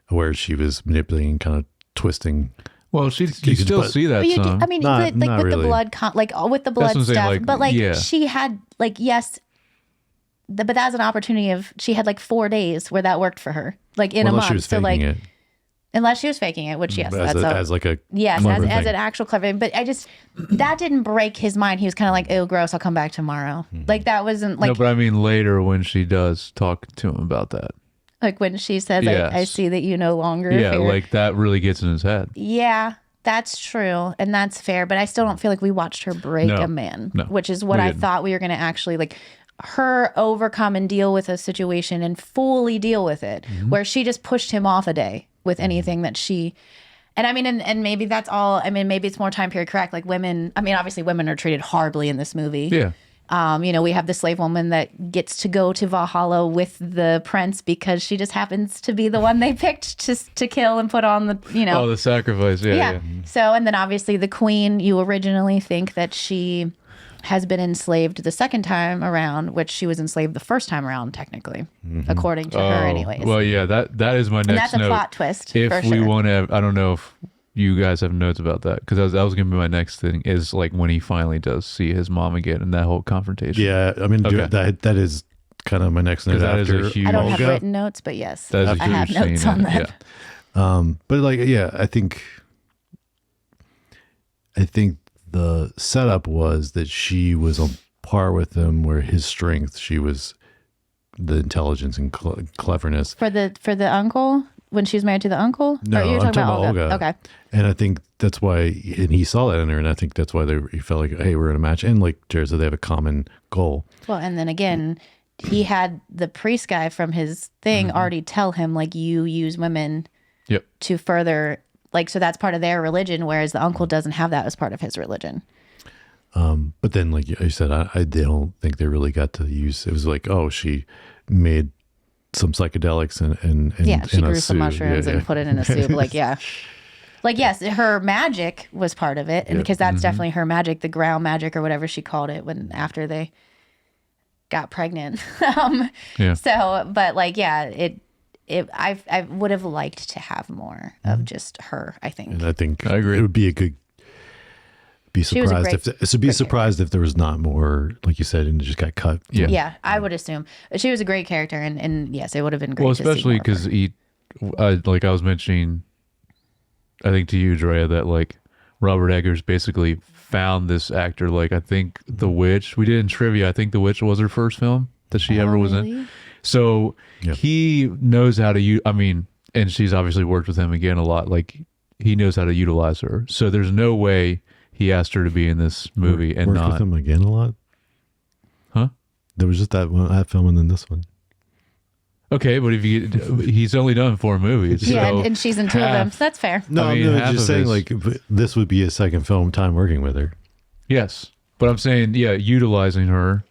where she was manipulating, kind of twisting. Well, you could- still but- see that But you do, some. I mean, Not- like not with really. the blood, with the blood what I'm saying, stuff, like, but like yeah. she had like, yes, but that was an opportunity of, she had like 4 days where that worked for her, like in a Unless month. she was so faking like, it unless she was faking it, which yes, as, that's as like a yes, clever as thing. an actual clever. But I just, that didn't break his mind. He was kind of like, oh, gross, I'll come back tomorrow. Like that wasn't like, no, but I mean later when she does talk to him about that. like when she says, Yes. I see that you no longer Yeah, fear. like that really gets in his head. Yeah, that's true. And that's fair. But I still don't feel like we watched her break No, a man, no, which is what we I didn't. thought we were going to actually like her overcome and deal with a situation and fully deal with it, Mm-hmm. where she just pushed him off a day with anything that she. And I mean, and maybe that's all. I mean, maybe it's more time period correct. Like women, I mean, obviously women are treated horribly in this movie. Yeah. You know, we have the slave woman that gets to go to Valhalla with the prince because she just happens to be the one they picked to kill and put on the, you know. Oh, the sacrifice. Yeah. Yeah. Yeah. So, and then obviously the queen, you originally think that she has been enslaved the second time around, which she was enslaved the first time around, technically, according to her, anyways. Well, yeah, that is my next and that's a note. plot twist. If for we sure. want to, I don't know if you guys have notes about that, because that was going to be my next thing, is like when he finally does see his mom again and that whole confrontation. yeah. I mean, Okay. that is kind of my next note 'Cause that is a after huge- I don't have Olga. written notes, but yes, That is a I have huge notes scene, on that. Yeah. But like, yeah, I think the setup was that she was on par with him, where his strength, she was the intelligence and cleverness. For the uncle, when she was married to the uncle? No, or you're I'm talking about talking Olga? about Olga. Okay. And I think that's why, and he saw that in her, and I think that's why he felt like, hey, we're in a match. And like Jared said, they have a common goal. Well, and then again, he had the priest guy from his thing already tell him, like, you use women Yep. to further, like, so that's part of their religion, whereas the uncle doesn't have that as part of his religion. But then, like I said, I don't think they really got to use. It was like, oh, she made some psychedelics and Yeah, she in a grew some soup. mushrooms Yeah, and yeah. put it in a soup. Like, yeah. Like, yes, her magic was part of it, and because that's definitely her magic, the ground magic or whatever she called it when after they got pregnant. Yeah. So, but like, yeah, I would have liked to have more of just her, I think. And I think I agree. it would be a good. Be She was a surprised great- if be surprised if there was not more, like you said, and it just got cut. Yeah. Yeah, I would assume she was a great character, and yes, it would have been great. Well, to see especially more of her. because like I was mentioning, I think to you, Drea, that like Robert Eggers basically found this actor. Like, I think The Witch, we did in trivia, I think The Witch was her first film that she ever was in. Really? So Yep. he knows how to I mean, and she's obviously worked with him again a lot. Like, he knows how to utilize her. So there's no way he asked her to be in this movie and Worked not. with him again a lot. Huh? There was just that film and then this one. Okay, but if he's only done 4 movies. Yeah, so and she's in 2 of them. So that's fair. No, I mean, I'm half just of saying, his- like, this would be his second film time working with her. Yes, but I'm saying, yeah, utilizing her.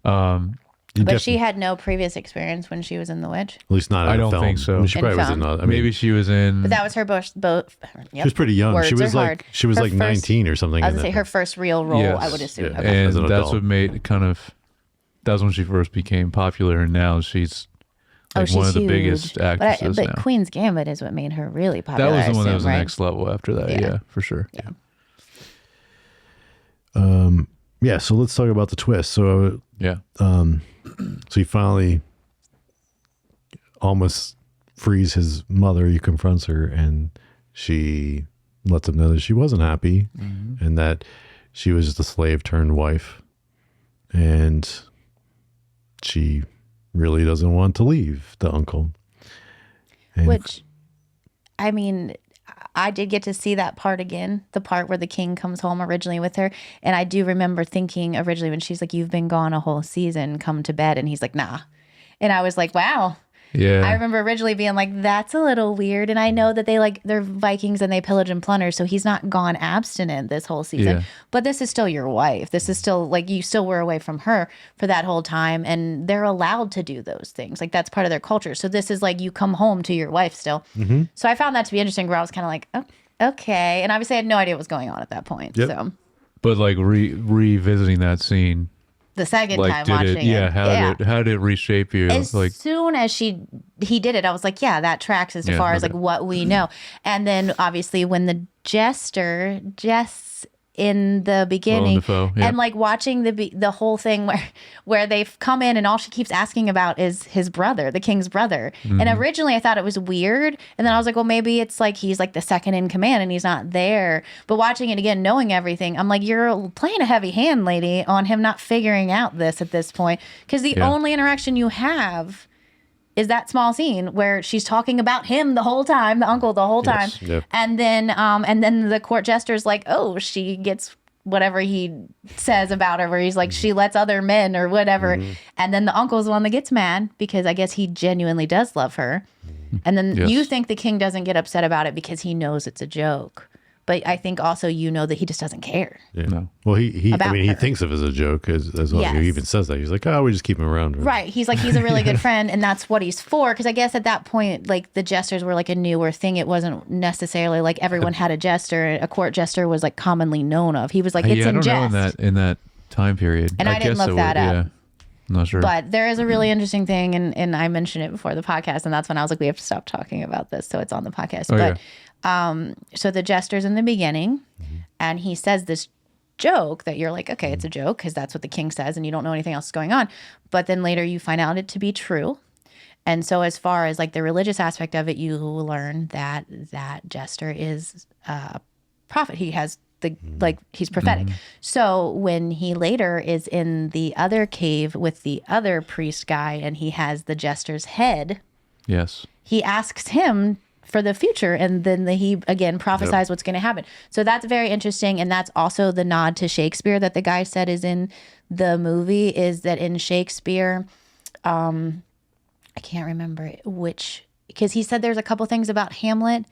But she had no previous experience when she was in The Witch. At least not in I a don't film. think so. I mean, she In probably was film. in. I mean, Maybe she was in. But that was her both. she was pretty young. She was like Her first- 19 or something. I was in gonna say that her film. first real role. Yes, I would assume. yeah. Okay. and As an that's adult. what made kind of. That was when she first became popular, and now she's like she's one of the huge. biggest actresses But now. Queen's Gambit is what made her really popular. That was the one that I was assume, the right? next level after that. Yeah. Yeah, for sure. Yeah, so let's talk about the twist. So Yeah. so he finally almost frees his mother. He confronts her, and she lets him know that she wasn't happy, and that she was just a slave turned wife, and she really doesn't want to leave the uncle. And Which, I mean, I did get to see that part again, the part where the king comes home originally with her. And I do remember thinking originally when she's like, "You've been gone a whole season, come to bed." And he's like, "Nah." And I was like, wow. Yeah. I remember originally being like, that's a little weird. And I know that they're Vikings and they pillage and plunder. So he's not gone abstinent this whole season. Yeah. But this is still your wife. This is still like you still were away from her for that whole time. And they're allowed to do those things. Like that's part of their culture. So this is like you come home to your wife still. So I found that to be interesting where I was kind of like, oh, okay. And obviously I had no idea what was going on at that point. Yep. So But like revisiting that scene, the second like time did watching it? Yeah. How did it reshape you? As Like, soon as he did it, I was like, yeah, that tracks as Yeah, far as okay. like what we know. And then obviously when the jester jests in the beginning Dafoe, yeah. and like watching the whole thing where they've come in and all she keeps asking about is his brother, the king's brother. Mm-hmm. And originally I thought it was weird. And then I was like, well, maybe it's like he's like the second in command and he's not there. But watching it again, knowing everything, I'm like, you're playing a heavy hand, lady, on him not figuring out this at this point. Because the Yeah. only interaction you have is that small scene where she's talking about him the whole time, the uncle the whole time. Yes, yep. And then the court jester's like, oh, she gets whatever he says about her, where he's like, she lets other men or whatever. And then the uncle's the one that gets mad because I guess he genuinely does love her. And then Yes. you think the king doesn't get upset about it because he knows it's a joke. But I think also you know that he just doesn't care. yeah. No. Well, he I About mean, he her. thinks of it as a joke as well. Yes. He even says that. He's like, oh, we just keep him around. Right. He's like, he's a really good friend, and that's what he's for. Because I guess at that point, like, the jesters were like a newer thing. It wasn't necessarily like everyone had a jester. A court jester was like commonly known of. He was like, it's yeah, I in don't jest. know in that time period. And I didn't guess look it that up. Yeah. I'm not sure. But there is a really interesting thing, and I mentioned it before the podcast, and that's when I was like, we have to stop talking about this, so it's on the podcast. Oh, But so the jester's in the beginning, and he says this joke that you're like, okay, it's a joke because that's what the king says, and you don't know anything else is going on. But then later you find out it to be true. And so as far as like the religious aspect of it, you learn that that jester is a prophet. He has the like he's prophetic. So when he later is in the other cave with the other priest guy and he has the jester's head, Yes. he asks him for the future, and then he again prophesies what's going to happen. So that's very interesting, and that's also the nod to Shakespeare that the guy said is in the movie, is that in Shakespeare, I can't remember which, because he said there's a couple things about Hamlet.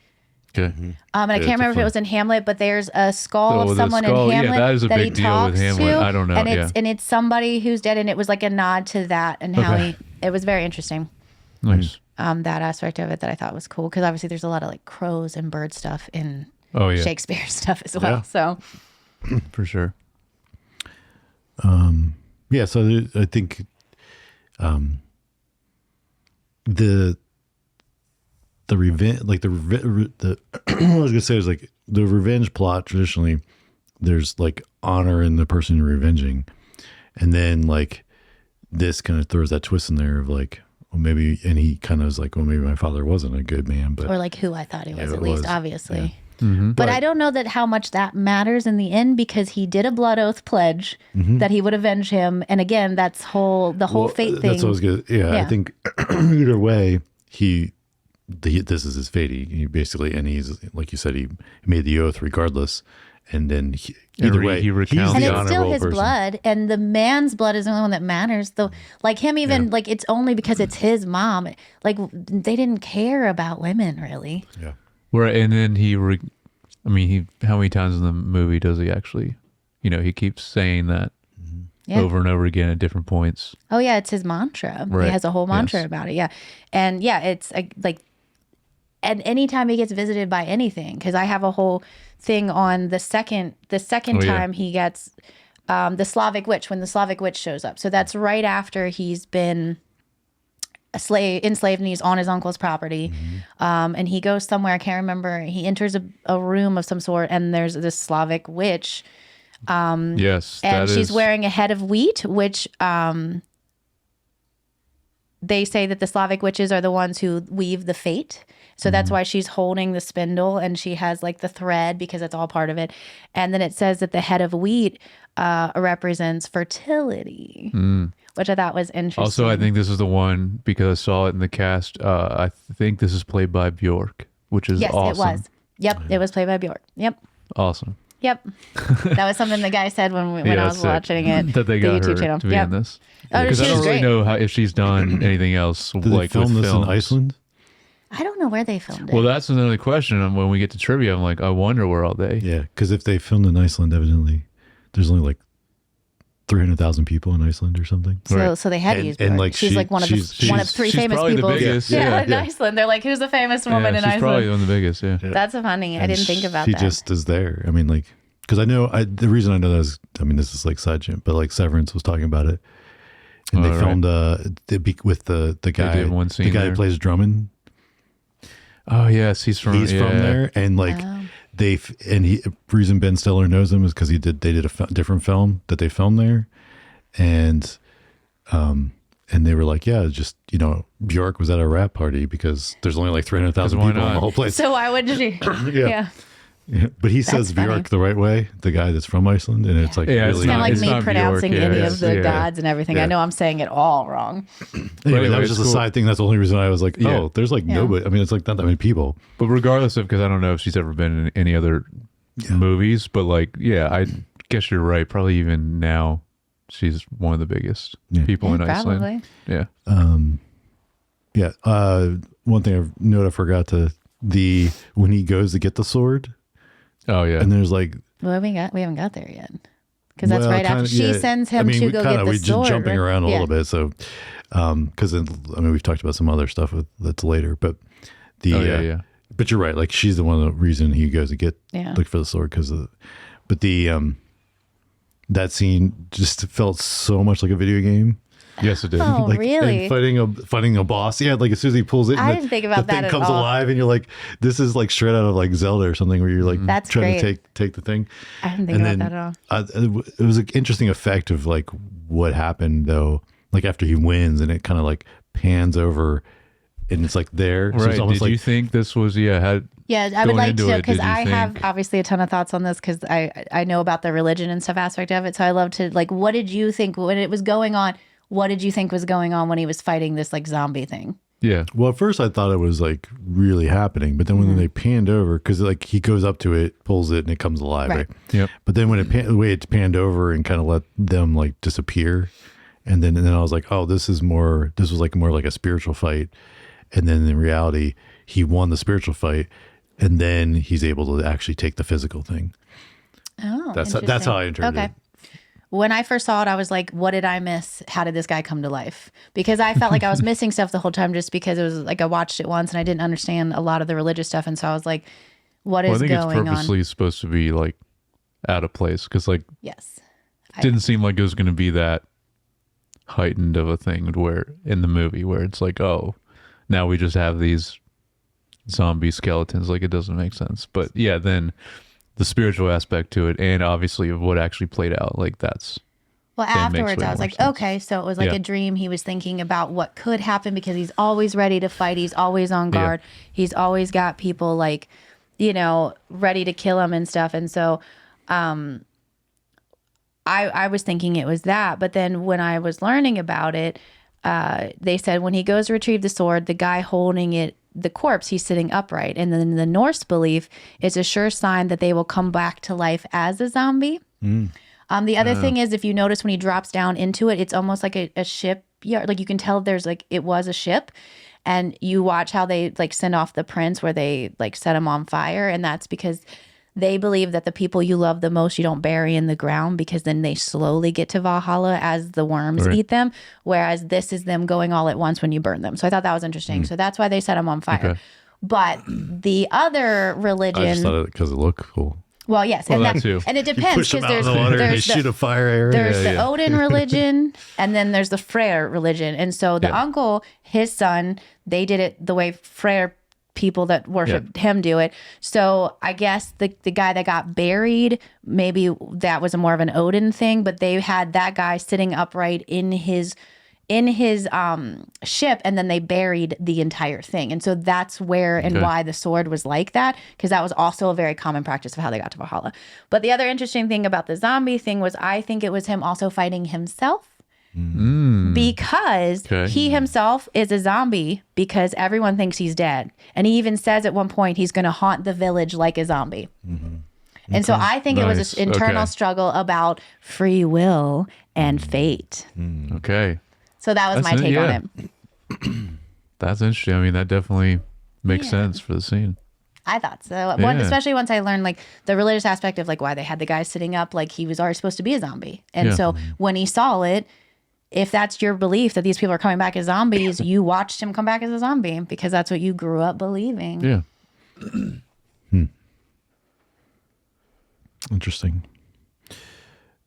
Okay. And I it's can't a remember if fun- it was in Hamlet, but there's a skull Oh, of the someone skull, in yeah, Hamlet that is a he big deal with talks Hamlet. to, I don't know, and it's somebody who's dead, and it was like a nod to that, and how Okay. it was very interesting. Nice. That aspect of it that I thought was cool, because obviously there's a lot of like crows and bird stuff in Oh yeah, Shakespeare stuff as well. Yeah. So for sure. Yeah, so I think the revenge, like the what I was gonna say is like the revenge plot. Traditionally, there's like honor in the person you're revenging, and then like this kind of throws that twist in there of like, well, maybe, and he kind of was like, well, maybe my father wasn't a good man, but or like who I thought he was, Yeah, at it least, was. obviously. But I don't know that how much that matters in the end, because he did a blood oath pledge that he would avenge him. And again, that's the whole fate thing. That's what I was gonna. Yeah, I think either way, this is his fate. He basically, and he's like you said, he made the oath regardless, and then either way, he recounts and the it's still honorable his person. blood, and the man's blood is the only one that matters. Though, like him, even like it's only because it's his mom. Like they didn't care about women really. Yeah. And then how many times in the movie does he actually, he keeps saying that over and over again at different points. Oh yeah, it's his mantra. Right. He has a whole mantra Yes. about it. Yeah, and yeah, it's like, and anytime he gets visited by anything, because I have a whole thing on the second time he gets the Slavic witch, when the Slavic witch shows up. So that's right after he's been enslaved and he's on his uncle's property. And he goes somewhere, I can't remember. He enters a room of some sort, and there's this Slavic witch. Yes. And she's wearing a head of wheat, which they say that the Slavic witches are the ones who weave the fate. So that's why she's holding the spindle, and she has like the thread, because it's all part of it. And then it says that the head of wheat represents fertility, which I thought was interesting. Also, I think this is the one, because I saw it in the cast. I think this is played by Bjork, which is awesome. Yes, it was. Yep, it was played by Bjork. Yep. Awesome. Yep. That was something the guy said when I was sick. watching it. That they the got YouTube her channel. to be in this. Oh, Because she I don't was really great. know if she's done anything else. Did like they film with this films. in Iceland? I don't know where they filmed it. Well, that's another question. And when we get to trivia, I'm like, I wonder where all day. Yeah, because if they filmed in Iceland, evidently there's only like 300,000 people in Iceland or something. So they had to use Bjork. And, like, she's like one of three she's famous probably the people. biggest, in yeah. Iceland. They're like, who's the famous woman in she's probably Iceland? one of the biggest. Yeah. That's funny. I And didn't think about she that. just is there. I mean, like, because I know the reason I know that is, I mean, this is like side jump, but like Severance was talking about it, and they right. filmed with the guy, did one scene the guy there. who plays Drummond. Oh yes, he's from there, and like reason Ben Stiller knows him is because they did a different film that they filmed there, and they were like, yeah, just Bjork was at a rap party because there's only like 300,000 why people in the not? whole place. So why would she? Yeah. Yeah, but he says funny. Bjork the right way, the guy that's from Iceland, and it's like Yeah, It's really kind of like It's me not pronouncing Bjork, any yeah, of the yeah. gods and everything. Yeah. I know I'm saying it all wrong. Anyway, Anyway, that was it's just a cool. side thing. That's the only reason I was like, Yeah. oh, there's like nobody. I mean, it's like not that many people. But regardless of, because I don't know if she's ever been in any other movies, but like, yeah, I guess you're right. Probably even now, she's one of the biggest people in Iceland. Probably. Yeah. One thing I forgot when he goes to get the sword, Oh yeah. and there's like, Well, we haven't got there yet, because that's well, right after kinda, she yeah. sends him I mean, to we go kinda- get the we're sword. just jumping right? around a Yeah. little bit, so because we've talked about some other stuff that's later, but yeah. But you're right. Like she's the one, the reason he goes to Yeah. look for the sword but that scene just felt so much like a video game. Yes, it did. Oh, Like, really? and fighting a boss. Yeah, like as soon as he pulls it, I and didn't think about the thing that at comes all. alive, and you're like, this is like straight out of like Zelda or something, where you're like That's trying great. to take the thing. I didn't think And about then, that at all. It was an interesting effect of like what happened though. Like after he wins, and it kind of like pans over, and it's like there. So Right. it's almost Did like you think this was had Yeah, I would going like into to, it, because did you I have think- obviously a ton of thoughts on this, because I know about the religion and stuff aspect of it. So I love to, like, what did you think when it was going on? What did you think was going on when he was fighting this like zombie thing? Yeah. Well, at first I thought it was like really happening, but then when they panned over, because like he goes up to it, pulls it, and it comes alive, right? Yep. But then when the way it panned over and kind of let them like disappear, and then I was like, oh, this was like more like a spiritual fight, and then in reality he won the spiritual fight, and then he's able to actually take the physical thing. Oh, That's interesting. how I interpreted it. When I first saw it, I was like, what did I miss? How did this guy come to life? Because I felt like I was missing stuff the whole time, just because it was like I watched it once and I didn't understand a lot of the religious stuff. And so I was like, what is Well, I think it's going purposely on? supposed to be like out of place, because like Yes. it didn't seem like it was going to be that heightened of a thing where in the movie where it's like, oh, now we just have these zombie skeletons. Like it doesn't make sense. But yeah, then the spiritual aspect to it, and obviously of what actually played out, like that's Well, that makes afterwards, way I was more like, sense. okay, so it was like Yeah. a dream. He was thinking about what could happen, because he's always ready to fight. He's always on Yeah. guard. He's always got people like ready to kill him and stuff. And so I was thinking it was that. But then when I was learning about it, they said when he goes to retrieve the sword, the guy holding it, the corpse, he's sitting upright. And then the Norse belief is a sure sign that they will come back to life as a zombie. The other thing is, if you notice when he drops down into it, it's almost like a ship. Yeah, like you can tell there's like it was a ship. And you watch how they like send off the prince where they like set him on fire. And that's because they believe that the people you love the most, you don't bury in the ground, because then they slowly get to Valhalla as the worms eat them. Whereas this is them going all at once when you burn them. So I thought that was interesting. So that's why they set him on fire. Okay. But the other religion. I just thought it because it looked cool. Well, yes, Well, and that too. and it depends because there's shoot a fire arrow. there's the Odin religion, and then there's the Freyr religion. And so the uncle, his son, they did it the way Freyr people that worship him do it. So I guess the guy that got buried, maybe that was a more of an Odin thing, but they had that guy sitting upright in his ship, and then they buried the entire thing. And so that's where and why the sword was like that, because that was also a very common practice of how they got to Valhalla. But the other interesting thing about the zombie thing was I think it was him also fighting himself, because he himself is a zombie because everyone thinks he's dead. And he even says at one point he's going to haunt the village like a zombie. And so I think it was an internal struggle about free will and fate. Okay. So that was my take on it. That's interesting. I mean, that definitely makes sense for the scene. I thought so. Especially once I learned like the religious aspect of like why they had the guy sitting up, like he was already supposed to be a zombie. And so when he saw it, if that's your belief that these people are coming back as zombies, you watched him come back as a zombie because that's what you grew up believing. Yeah. Interesting.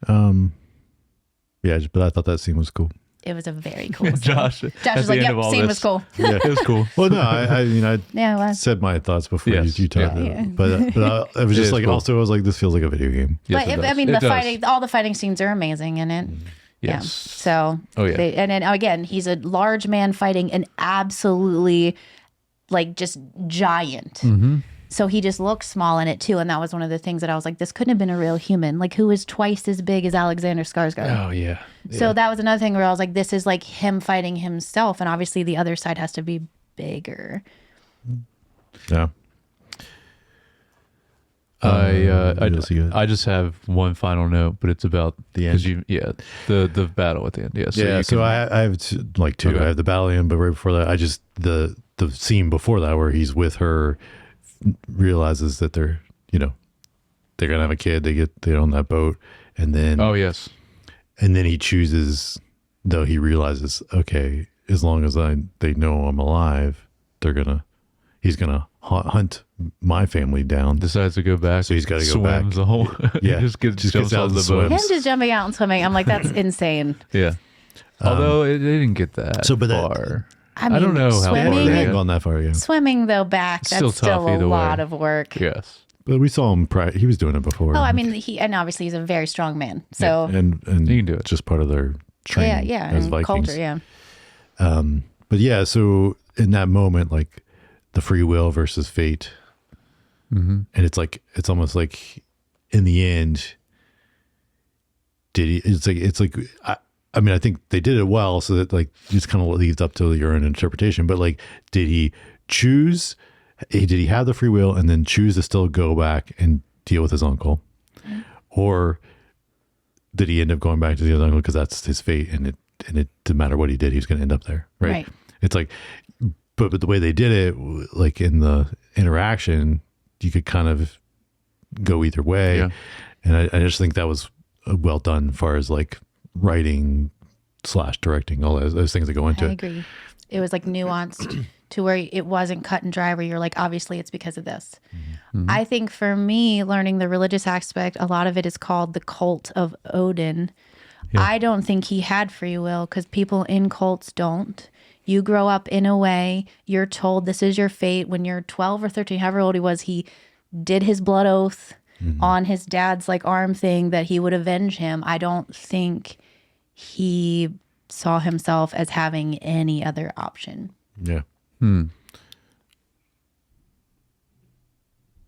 Yeah, but I thought that scene was cool. It was a very cool scene. Josh was like, yep, scene was cool. Yeah, it was cool. Well, no, I mean, I Yeah, it was. said my thoughts before Yes. you talked. Yeah. But it was It just is like, cool. also, I was like, this feels like a video game. Yes, But it I does. mean, It the does. fighting, all the fighting scenes are amazing in it. Yeah. Yes. So, Oh, yeah. and then again, he's a large man fighting an absolutely like just giant. So he just looks small in it too. And that was one of the things that I was like, this couldn't have been a real human. Like, who is twice as big as Alexander Skarsgård? Oh, yeah. So that was another thing where I was like, this is like him fighting himself. And obviously the other side has to be bigger. Yeah. I just have one final note, but it's about The 'cause end? the battle at the end. Yeah. So Yeah, you so can- I have two. Okay. I have the battle in, but right before that, I just the scene before that where he's with her, realizes that they're gonna have a kid. They're on that boat, and then Oh yes. and then he chooses, though he realizes, okay, as long as they know I'm alive, he's gonna hunt my family down. Decides to go back. So he's gotta go back. Swims the whole. Yeah. He just Just jumps gets out out of and the boat. Him swims. just jumping out and swimming. I'm like, that's insane. Yeah. Although it didn't get that So, but that- far. I mean, don't know how far They swimming, they haven't gone that far yet. swimming though back, Still that's still tough a either way. lot of work. Yes. But we saw him. He was doing it before. Oh, I mean, and obviously he's a very strong man. So and He can do it. Just part of their training. yeah, as and Vikings. culture, yeah. But yeah, so in that moment, like the free will versus fate, and it's almost like in the end, it's like I mean, I think they did it well, so that like just kind of leaves up to your own interpretation. But like, did he choose? Did he have the free will and then choose to still go back and deal with his uncle, or did he end up going back to the other uncle because that's his fate, and it didn't matter what he did, he was going to end up there, right? Right. It's like, but the way they did it, like in the interaction, you could kind of go either way, Yeah. and I just think that was well done, as far as like writing / directing, all those things that go into I it. agree. It was like nuanced to where it wasn't cut and dry where you're like, obviously it's because of this. I think for me, learning the religious aspect, a lot of it is called the cult of Odin. I don't think he had free will because people in cults don't. You grow up in a way, you're told this is your fate. When you're 12 or 13, however old he was, he did his blood oath on his dad's like arm thing that he would avenge him. I don't think he saw himself as having any other option. Yeah.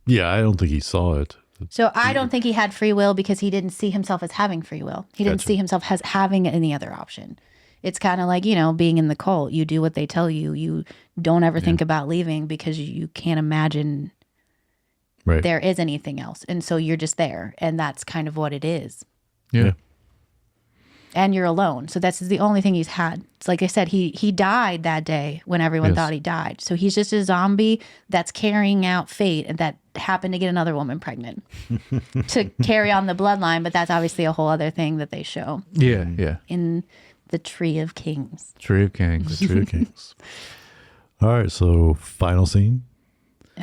Yeah, I don't think he saw it. So I don't think he had free will because he didn't see himself as having free will. He didn't see himself as having any other option. It's kind of like, being in the cult. You do what they tell you. You don't ever think about leaving because you can't imagine there is anything else. And so you're just there. And that's kind of what it is. Yeah. And you're alone. So that's the only thing he's had. It's like I said, he died that day when everyone thought he died. So he's just a zombie that's carrying out fate and that happened to get another woman pregnant to carry on the bloodline. But that's obviously a whole other thing that they show. Yeah, yeah. In the Tree of Kings. Tree of Kings. The Tree of Kings. All right, so final scene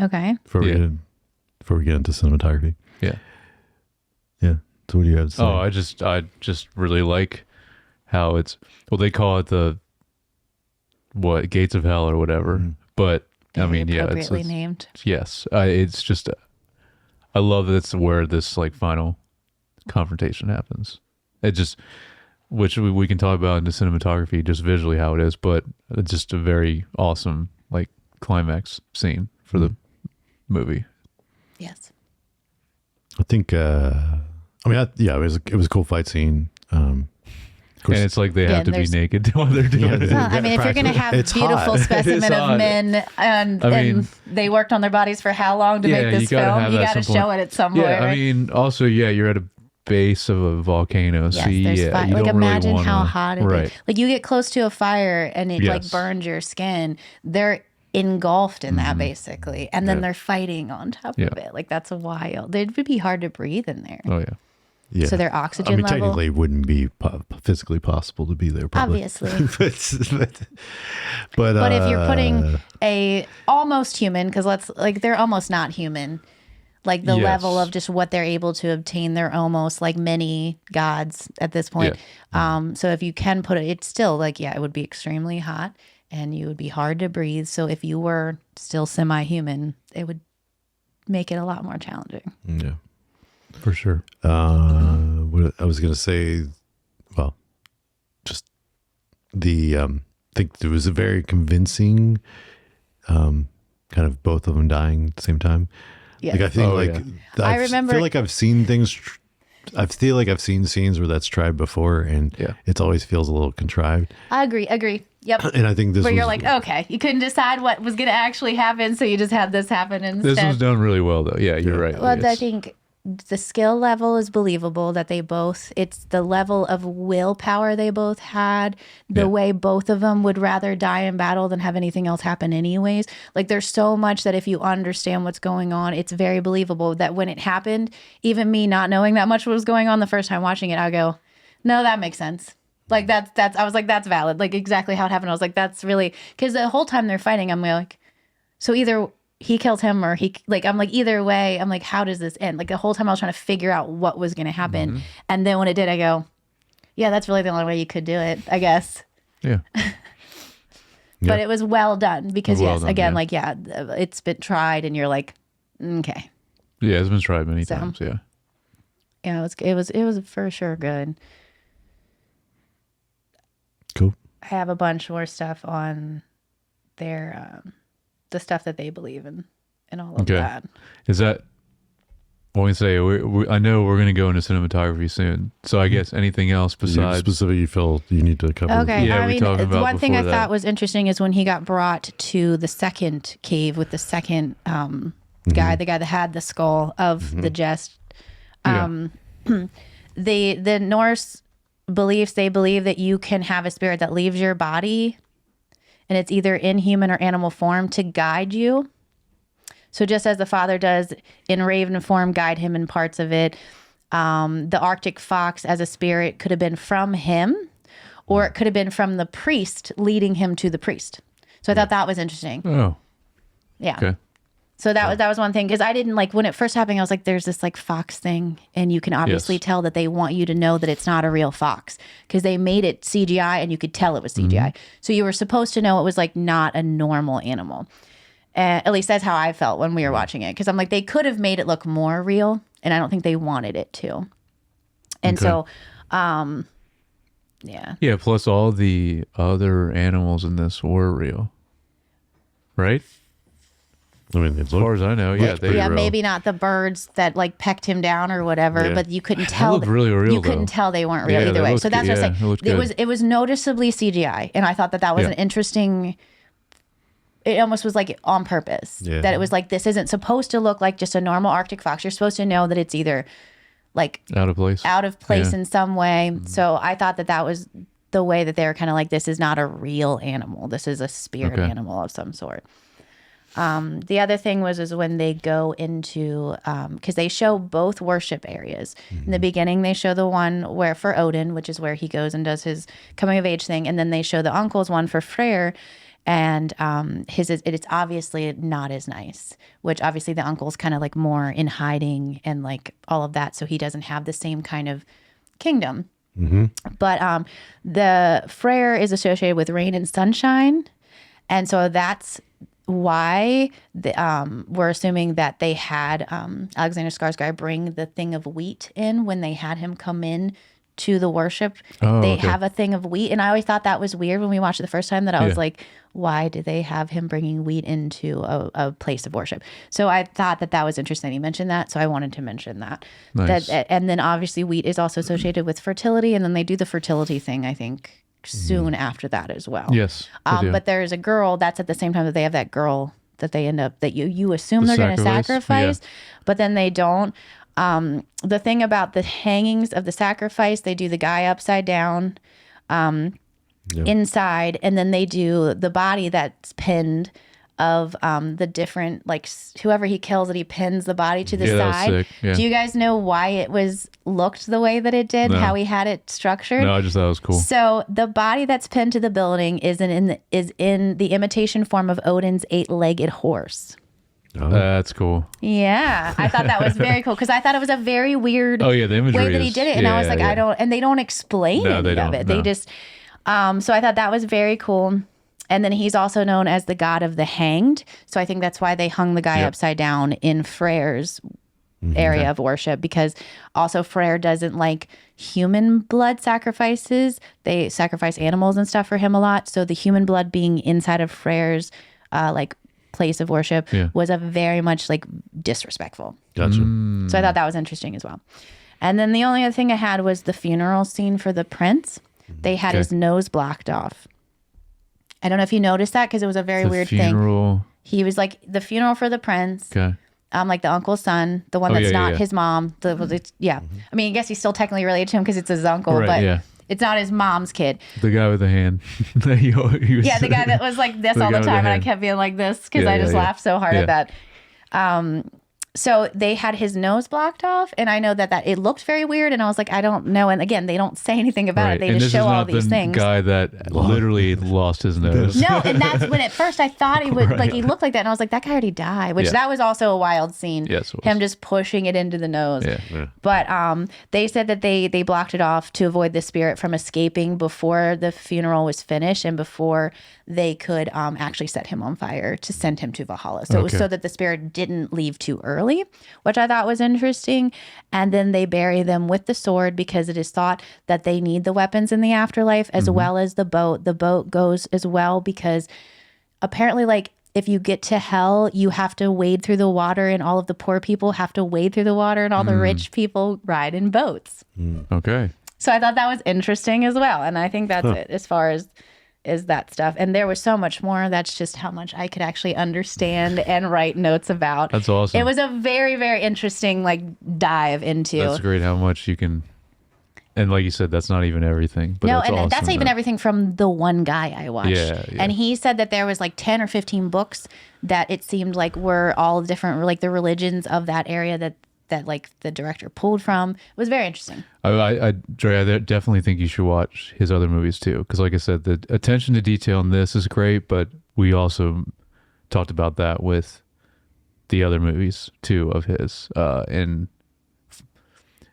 Okay. before we get into cinematography. Yeah. Yeah. So what do you have to say? Oh, I just really like how it's, well, they call it the gates of hell or whatever. But I mean, yeah, Appropriately named. Yes, it's just I love that it's where this like final confrontation happens. It just, which we can talk about in the cinematography, just visually how it is, but it's just a very awesome like climax scene for the movie. Yes. I think. It was a cool fight scene. Of course, And it's like they have to be naked while they're doing it. Well, I mean, if you're going to have It's beautiful hot. specimen of men and they worked on their bodies for how long to make this film, you got to show it at some point. Yeah, I mean, also, you're at a base of a volcano, Yes, so there's you fire. don't Like imagine really wanna, how hot it is. right. Like you get close to a fire and it like Yes. burns your skin. They're engulfed in that basically, and then they're fighting on top of it. Like that's wild. It would be hard to breathe in there. Oh yeah. yeah. So their oxygen I mean, level. technically, it wouldn't be physically possible to be there. Probably. Obviously. but if you're putting a almost human, because they're almost not human, like the Yes. level of just what they're able to obtain, they're almost like many gods at this point. So if you can put it, it's still like, it would be extremely hot and you would be hard to breathe. So if you were still semi-human, it would make it a lot more challenging. yeah. For sure. What I was going to say, well, just I think there was a very convincing, kind of both of them dying at the same time. Yeah. Like I think, I remember. feel like I've seen things. I feel like I've seen scenes where that's tried before, and it always feels a little contrived. I agree. Yep. And I think this Where was, you're like, okay, you couldn't decide what was going to actually happen, so you just had this happen instead. This was done really well, though. Yeah, you're right. Well, I It's- think the skill level is believable that it's the level of willpower they both had, the way both of them would rather die in battle than have anything else happen anyways. Like there's so much that if you understand what's going on, it's very believable that when it happened, even me not knowing that much what was going on the first time watching it, I go, no, that makes sense. Like that's I was like, that's valid. Like exactly how it happened. I was like, that's really, because the whole time they're fighting, I'm like, so either he kills him or I'm like, either way, I'm like, how does this end? Like the whole time I was trying to figure out what was going to happen. And then when it did, I go, yeah, that's really the only way you could do it, I guess. Yeah. But it was well done because Well done, again, yeah. it's been tried and you're like, okay. Yeah, it's been tried many times. Yeah. Yeah, it was for sure good. cool. I have a bunch more stuff on their, the stuff that they believe in and all of Okay. that. Is that what we say? I know we're going to go into cinematography soon. So I guess anything else besides. Specific you feel you need to cover. Okay. Yeah, I we mean, talked about one thing I before that. thought was interesting is when he got brought to the second cave with the second guy, the guy that had the skull of the jest. The Norse beliefs, they believe that you can have a spirit that leaves your body and it's either in human or animal form to guide you. So just as the Father does in raven form, guide him in parts of it. The Arctic fox as a spirit could have been from him, or it could have been from the priest leading him to the priest. So I thought that was interesting. Oh, Yeah. okay. So that was one thing, because I didn't like when it first happened. I was like, "There's this like fox thing," and you can obviously Yes. tell that they want you to know that it's not a real fox because they made it CGI, and you could tell it was CGI. So you were supposed to know it was like not a normal animal. At least that's how I felt when we were watching it, because I'm like, they could have made it look more real, and I don't think they wanted it to. And so, yeah. Yeah, plus all the other animals in this were real. Right? I mean, As far as I know, yeah, they Yeah, real. maybe not the birds that like pecked him down or whatever, Yeah. but you couldn't tell. looked really real, You couldn't though. tell they weren't real Yeah, either they way. looked So that's good. what I'm Yeah, saying. it looked It was noticeably CGI, and I thought that was Yeah. an interesting. It almost was like on purpose. Yeah. That it was like this isn't supposed to look like just a normal Arctic fox. You're supposed to know that it's either like out of place. out of place Yeah. in some way. So I thought that was the way that they were kind of like, this is not a real animal. This is a spirit Okay. animal of some sort. The other thing is when they go into, because they show both worship areas. In the beginning, they show the one where for Odin, which is where he goes and does his coming of age thing. And then they show the uncle's one for Freyr. And it's obviously not as nice, which obviously the uncle's kind of like more in hiding and like all of that. So he doesn't have the same kind of kingdom. But the Freyr is associated with rain and sunshine. And so that's why we're assuming that they had Alexander Skarsgård bring the thing of wheat in when they had him come in to the worship. Oh, they okay. have a thing of wheat. And I always thought that was weird when we watched it the first time, that I was Yeah. like, why do they have him bringing wheat into a place of worship? So I thought that was interesting. He mentioned that. So I wanted to mention that. Nice. And then obviously wheat is also associated with fertility. And then they do the fertility thing, I think, soon after that as well. Yes. they do. But there's a girl that's at the same time that they have that girl that they end up, that you assume The they're going to sacrifice? sacrifice, but then they don't. The thing about the hangings of the sacrifice, they do the guy upside down inside, and then they do the body that's pinned of the different, like whoever he kills, that he pins the body to the Yeah, that was side. sick. Yeah. Do you guys know why it was looked the way that it did? No. How he had it structured? No, I just thought it was cool. So the body that's pinned to the building is in the imitation form of Odin's 8-legged horse. That's cool. Yeah, I thought that was very cool, because I thought it was a very weird Oh, yeah, the imagery way that he is- did it, and I was yeah, like, yeah. and they don't explain No, any they of don't, it. They no. just, so I thought that was very cool. And then he's also known as the god of the hanged. So I think that's why they hung the guy Yep. upside down in Freyr's area of worship, because also Freyr doesn't like human blood sacrifices. They sacrifice animals and stuff for him a lot. So the human blood being inside of Freyr's like place of worship Yeah. was a very much like disrespectful. Gotcha. So I thought that was interesting as well. And then the only other thing I had was the funeral scene for the prince. They had Okay. his nose blocked off. I don't know if you noticed that, because it was a very The weird thing. funeral. He was like the funeral for the prince, Okay. like the uncle's son, the one Oh, that's yeah, yeah, not yeah. his mom. I mean, I guess he's still technically related to him because it's his uncle, Right, but yeah. it's not his mom's kid. The guy with the hand. He was- Yeah, the guy that was like this The all guy the with the time, and I hand. kept being like this because Yeah, I just yeah, yeah. laughed so hard Yeah. at that. So they had his nose blocked off, and I know that it looked very weird, and I was like, I don't know. And again, they don't say anything about Right. it. They and just this show is all not these the things. guy that literally lost his nose. No, and that's when at first I thought he would like he Right. looked like that, and I was like, that guy already died. Which Yeah. that was also a wild scene. Yes, it was. Him just pushing it into the nose. Yeah. But they said that they blocked it off to avoid the spirit from escaping before the funeral was finished and before they could actually set him on fire to send him to Valhalla. So it was Okay. so that the spirit didn't leave too early, which I thought was interesting. And then they bury them with the sword because it is thought that they need the weapons in the afterlife as well as the boat. The boat goes as well because apparently, like, if you get to hell, you have to wade through the water, and all of the poor people have to wade through the water, and all the rich people ride in boats. Okay. So I thought that was interesting as well. And I think that's it as far as that stuff. And there was so much more. That's just how much I could actually understand and write notes about. That's awesome. It was a very, very interesting like dive into. That's great how much you can. And like you said, that's not even everything. But No, that's and awesome that's not even that- everything from the one guy I watched. Yeah, yeah. And he said that there was like 10 or 15 books that it seemed like were all different, like the religions of that area that like the director pulled from. It was very interesting. Dre, I definitely think you should watch his other movies too. Because like I said, the attention to detail in this is great, but we also talked about that with the other movies too of his. And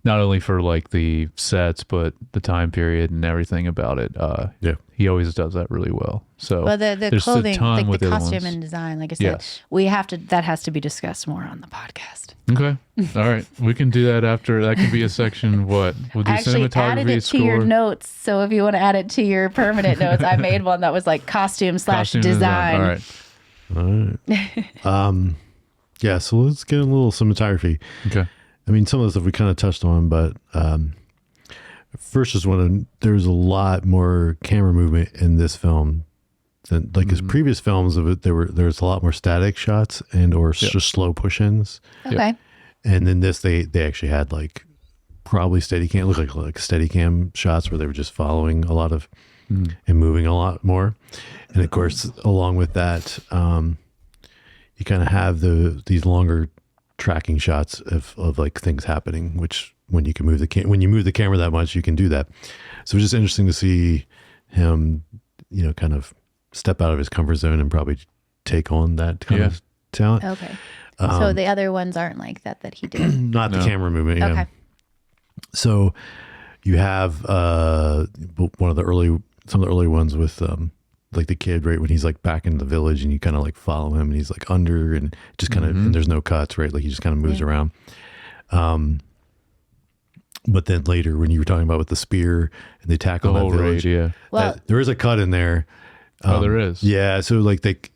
not only for like the sets, but the time period and everything about it. Yeah. He always does that really well. So But the there's clothing, a ton like with the other costume ones. and design, like I said, Yes. that has to be discussed more on the podcast. Okay. All right. We can do that after. That could be a section. What? We'll do I actually added cinematography, it to your score. notes. So if you want to add it to your permanent notes, I made one that was like costume / Costume design. All right. All right. Yeah, so let's get a little cinematography. Okay. I mean, some of the stuff we kind of touched on, but first just want to, there's a lot more camera movement in this film than like his previous films of it. There's a lot more static shots and or just slow push-ins. Okay. And then this, they actually had like probably Steadicam, look like Steadicam shots where they were just following a lot of and moving a lot more. And of course, along with that, you kind of have these longer tracking shots of like things happening, which when you can move when you move the camera that much, you can do that. So it's just interesting to see him, you know, kind of step out of his comfort zone and probably take on that kind of talent. Okay. So the other ones aren't like that he did. Not the camera movement. Yeah. Okay. So you have some of the early ones with like the kid, right, when he's like back in the village and you kind of like follow him and he's like under and just kind of, and there's no cuts, right? Like he just kind of moves around. But then later when you were talking about with the spear and they tackle The that whole village, raid, Well, there is a cut in there. There is. Yeah. So like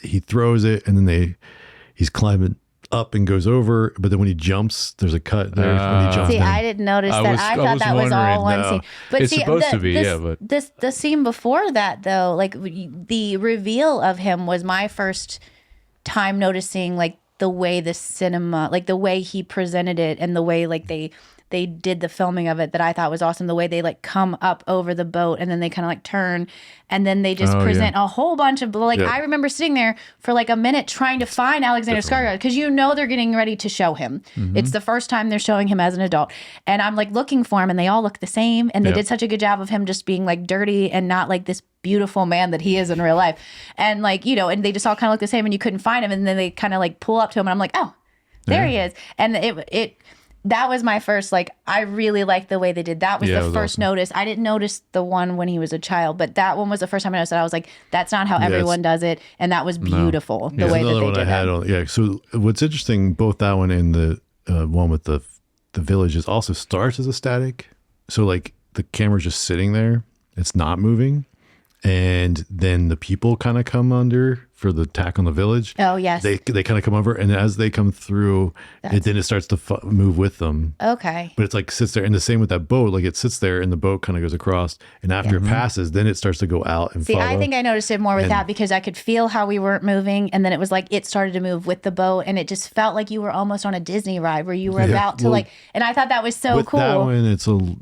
he throws it and then he's climbing up and goes over, but then when he jumps, there's a cut there when he jumps see, down. I didn't notice that. I thought was that was all one wondering, scene. But it's see, supposed to be, this, but the scene before that, though, like the reveal of him was my first time noticing, like the way the cinema, like the way he presented it, and the way like they did the filming of it that I thought was awesome. The way they like come up over the boat and then they kind of like turn and then they just present a whole bunch of like I remember sitting there for like a minute trying to find Alexander Skarsgård because you know they're getting ready to show him. It's the first time they're showing him as an adult, and I'm like looking for him and they all look the same, and they did such a good job of him just being like dirty and not like this beautiful man that he is in real life, and like, you know, and they just all kind of look the same and you couldn't find him, and then they kind of like pull up to him and I'm like, oh, there he is. And it that was my first, like, I really liked the way they did. That was the first notice. I didn't notice the one when he was a child, but that one was the first time I noticed that. I was like, that's not how everyone does it. And that was beautiful, the way that they did that. So what's interesting, both that one and the one with the village is also starts as a static. So like the camera's just sitting there. It's not moving. And then the people kind of come under for the attack on the village. Oh, yes. They kind of come over, and as they come through, then it starts to move with them. Okay. But it's like sits there, and the same with that boat. Like it sits there, and the boat kind of goes across, and after it passes, then it starts to go out and See, follow. I think I noticed it more with that because I could feel how we weren't moving, and then it was like it started to move with the boat, and it just felt like you were almost on a Disney ride where you were about to like. And I thought that was so with cool. That one,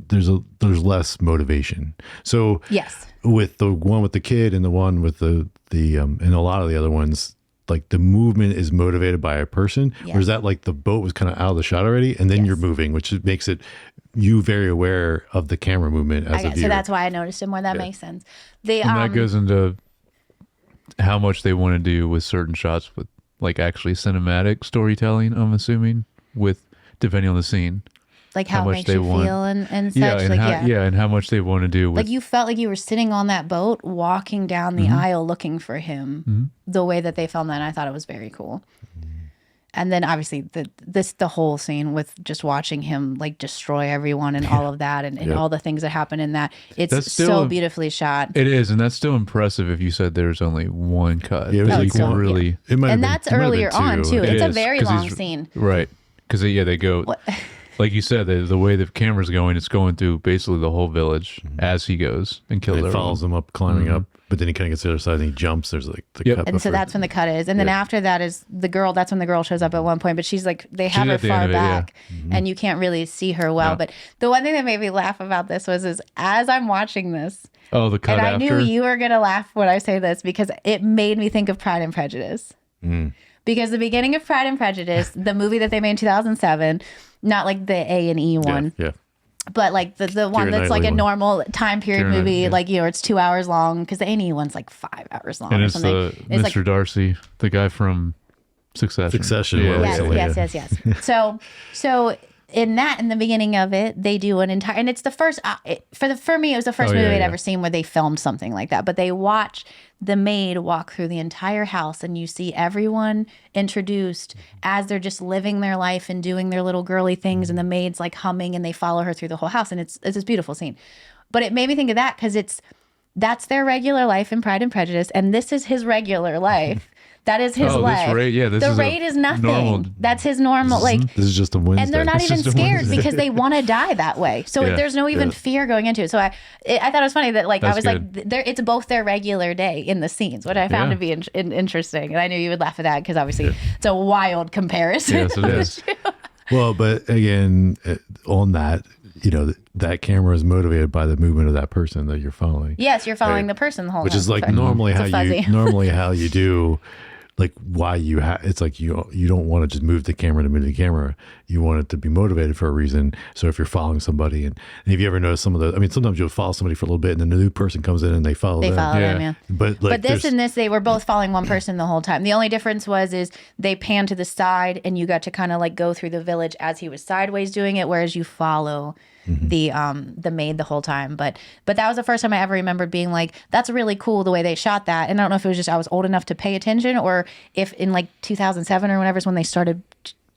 there's less motivation. So Yes. With the one with the kid and the one with the and a lot of the other ones, like the movement is motivated by a person, whereas that like the boat was kind of out of the shot already, and then you're moving, which makes it you very aware of the camera movement as a viewer. So that's why I noticed it more. That makes sense. And that goes into how much they want to do with certain shots with like actually cinematic storytelling, I'm assuming, with depending on the scene. Like how it makes you feel and such. Yeah, and like, and how much they want to do with like you felt like you were sitting on that boat walking down the aisle looking for him, the way that they filmed that. And I thought it was very cool. And then obviously the whole scene with just watching him like destroy everyone and all of that and all the things that happen in that. It's so beautifully shot. It is, and that's still impressive if you said there's only one cut. Yeah, you can really it might have and been- that's it might have earlier been on two. too. It It's a is, very 'cause long he's- scene. Right. Because they go like you said, the way the camera's going, it's going through basically the whole village as he goes and kills It everyone. follows him up, climbing up, but then he kind of gets to the other side and he jumps. There's like the cut And so before. that's when the cut is. And then after that is the girl. That's when the girl shows up at one point. But she's like, they have She's her at the far end of it, back and you can't really see her well. No. But the one thing that made me laugh about this is as I'm watching this, Oh, the cut and I after. knew you were going to laugh when I say this because it made me think of Pride and Prejudice. Because the beginning of Pride and Prejudice, the movie that they made in 2007, not like the A&E one, Yeah. but like the one that's like Knightley a one. normal time period Keira movie, Knightley, yeah. like, you know, it's 2 hours long because the A&E one's like 5 hours long and or it's something. the Mr. Darcy, the guy from Succession. Yeah, Yes. So in the beginning of it, they do an entire, and it's the first for me, it was the first movie I'd ever seen where they filmed something like that. But they watch the maid walk through the entire house, and you see everyone introduced as they're just living their life and doing their little girly things, and the maid's like humming, and they follow her through the whole house, and it's this beautiful scene. But it made me think of that because that's their regular life in Pride and Prejudice, and this is his regular life. That is his Oh, this leg. raid- yeah, this the is a raid is nothing. normal- That's his normal, like, This is just a Wednesday. and they're not It's even just a scared Wednesday. because they want to die that way. So Yeah. there's no even fear going into it. So I thought it was funny that, like, I That's was good. like, it's both their regular day in the scenes, which I found Yeah. to be interesting. And I knew you would laugh at that because obviously it's a wild comparison. Yes, it is. Well, but again, on that, you know, that camera is motivated by the movement of that person that you're following. Yes, you're following Right. the person the whole Which time. is like Sorry. normally It's how a fuzzy. you do, like why you it's like you don't want to just move the camera to move the camera. You want it to be motivated for a reason. So if you're following somebody, and if you ever notice some of the, I mean, sometimes you'll follow somebody for a little bit, and then the new person comes in and they follow them. Them, Yeah. yeah. But like, But this there's- and this, they were both following one person the whole time. The only difference is they panned to the side, and you got to kind of like go through the village as he was sideways doing it, whereas you follow the maid the whole time. But that was the first time I ever remembered being like, that's really cool the way they shot that. And I don't know if it was just I was old enough to pay attention, or if in like 2007 or whenever is when they started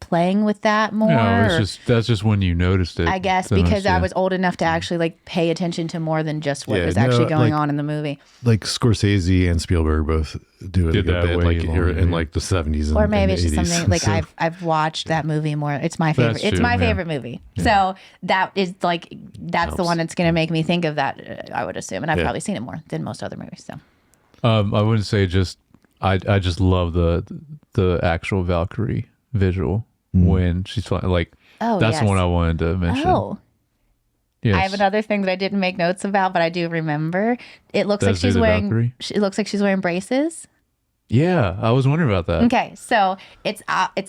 playing with that more. No, or- that's just when you noticed it. I guess the most, because yeah. I was old enough to actually like pay attention to more than just what Yeah, was no, actually going like- on in the movie. like Scorsese and Spielberg both do it Did a that bit, way like longer, in yeah. like the 70s and Or maybe and it's just 80s. something like So- I've watched that movie more. It's my favorite. That's It's true, my yeah. favorite movie. So that is like that's the Helps. one that's going to make me think of that. I would assume, and I've probably seen it more than most other movies. So I wouldn't say just. I just love the actual Valkyrie visual when she's flying. Like Oh, that's the yes. one I wanted to mention. oh, Yes. I have another thing that I didn't make notes about, but I do remember. It looks Does like she's do the wearing. Valkyrie? It looks like she's wearing braces. Yeah, I was wondering about that. Okay, so it's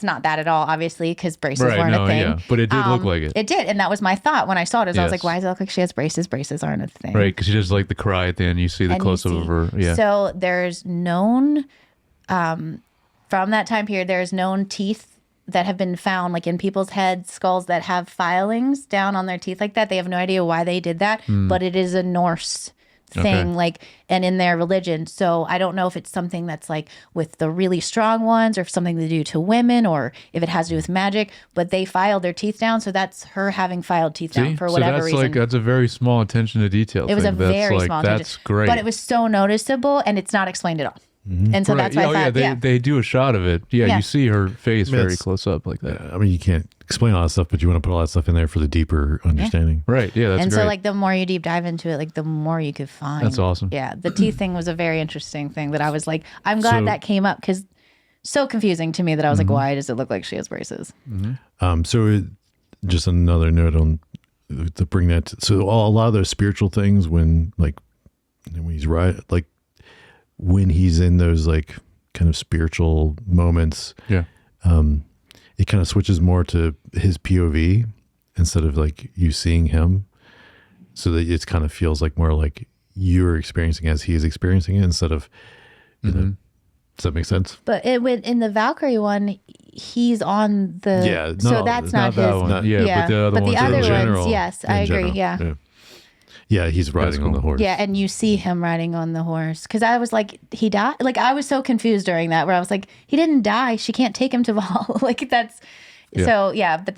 not that at all, obviously, because braces Right, weren't no, a thing. yeah, but it did look like it. It did, and that was my thought when I saw it. Is I was like, Yes. why does it look like she has braces? Braces aren't a thing, Right, because she does like the cry at the end. You see the And you close up see- of her. Yeah. So there's known, from that time period, there's known teeth that have been found, like in people's heads, skulls that have filings down on their teeth like that. They have no idea why they did that, but it is a Norse thing, Okay. like, and in their religion. So I don't know if it's something that's like with the really strong ones, or if something to do to women, or if it has to do with magic. But they filed their teeth down, so that's her having filed teeth down See? for So whatever that's reason. like that's a very small attention to detail. It was a thing. That's very like, small That's attention. great. But it was so noticeable, and it's not explained at all. And so Right. that's why I Oh thought, yeah, they do a shot of it. Yeah, Yeah. you see her face very It's- close up like that. I mean, you can't explain all that stuff, but you want to put all that stuff in there for the deeper understanding. Right. Yeah, that's and great. so like the more you deep dive into it, like the more you could find. That's awesome. Yeah, the teeth thing was a very interesting thing that I was like, I'm glad So- that came up, because so confusing to me that I was Mm-hmm. like, why does it look like she has braces? Just another note on to bring that. So a lot of those spiritual things, when he's right, like when he's in those like kind of spiritual moments, yeah. it kind of switches more to his POV instead of like you seeing him, so that it kind of feels like more like you're experiencing as he is experiencing it instead of, you know, does that make sense? But in the Valkyrie one, he's on the Yeah, so no, that's Not not that his. one. Yeah, but the other ones. other In ones, general- yes, I in agree. general, Yeah. Yeah, he's riding on cool. the horse. Yeah, and you see him riding on the horse, because I was like, he died. Like I was so confused during that, where I was like, he didn't die. She can't take him to Val. Like that's so yeah. But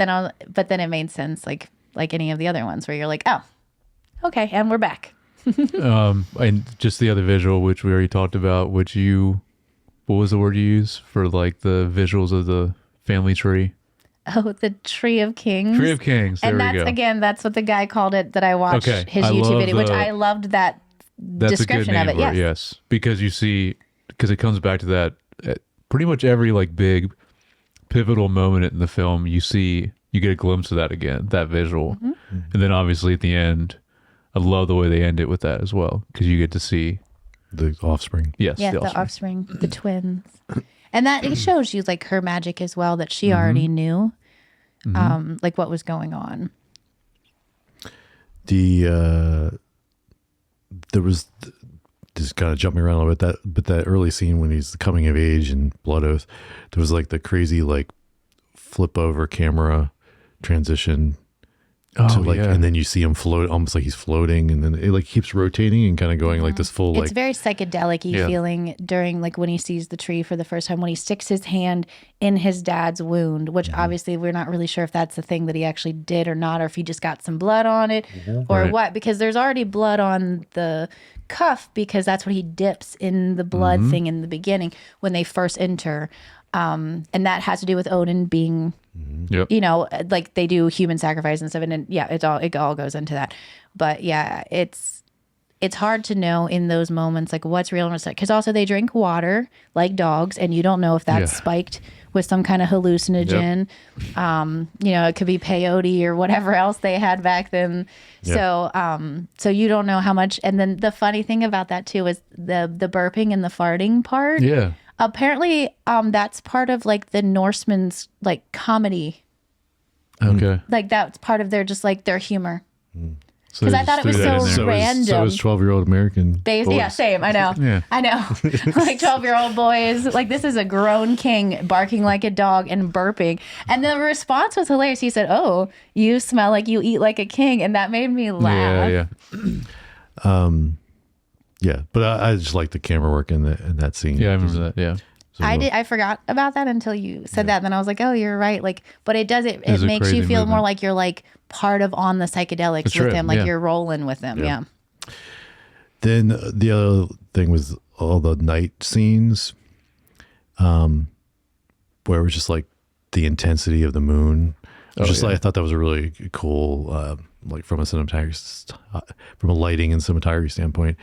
then it made sense, like any of the other ones, where you're like, oh, okay, and we're back. And just the other visual, which we already talked about, what was the word you use for like the visuals of the family tree? Oh, the Tree of Kings. Tree of Kings. There and we that's go. again, that's what the guy called it that I watched Okay, his I YouTube love video, which the- I loved that That's description a good name of it. for Yes. Because you see, because it comes back to that pretty much every like big pivotal moment in the film, you get a glimpse of that again, that visual. Mm-hmm. And then obviously at the end, I love the way they end it with that as well, because you get to see, The offspring. yes, Yeah, the the offspring. offspring, the twins. And that it shows you like her magic as well, that she Mm-hmm. already knew like what was going on. There was just kind of jumping around a little bit, that early scene when he's coming of age in Blood Oath, there was like the crazy like flip over camera transition Oh, like, and then you see him float, almost like he's floating, and then it like keeps rotating and kind of going like this full It's like. very psychedelic-y feeling during like when he sees the tree for the first time, when he sticks his hand in his dad's wound, which obviously we're not really sure if that's the thing that he actually did or not, or if he just got some blood on it or what, because there's already blood on the cuff because that's what he dips in the blood thing in the beginning when they first enter. And that has to do with Odin being, you know, like they do human sacrifice and stuff. And then, it all goes into that. But yeah, it's hard to know in those moments, like what's real and what's not. Because also they drink water like dogs, and you don't know if that's spiked with some kind of hallucinogen. You know, it could be peyote or whatever else they had back then. So, so you don't know how much. And then the funny thing about that too is the burping and the farting part. Yeah. Apparently, that's part of like the Norsemen's like comedy. Okay. Like that's part of their just like their humor. So Because they I thought just it was threw that in so there. random. So is 12-year-old American. Yeah, boys. same. I know. Yeah. I know. Like 12-year-old boys. Like this is a grown king barking like a dog and burping. And the response was hilarious. He said, "Oh, you smell like you eat like a king," and that made me laugh. Yeah. Yeah, but I just like the camera work in that scene. Yeah, I remember that. Yeah. So, I forgot about that until you said that. And then I was like, oh, you're right. Like, but it does it was a makes you crazy feel more movement. like you're like part of on the psychedelics That's with right, him. Like yeah. you're rolling with them. Yeah. Then the other thing was all the night scenes, where it was just like the intensity of the moon. Like, I thought that was a really cool, like from a from a lighting and cinematography standpoint.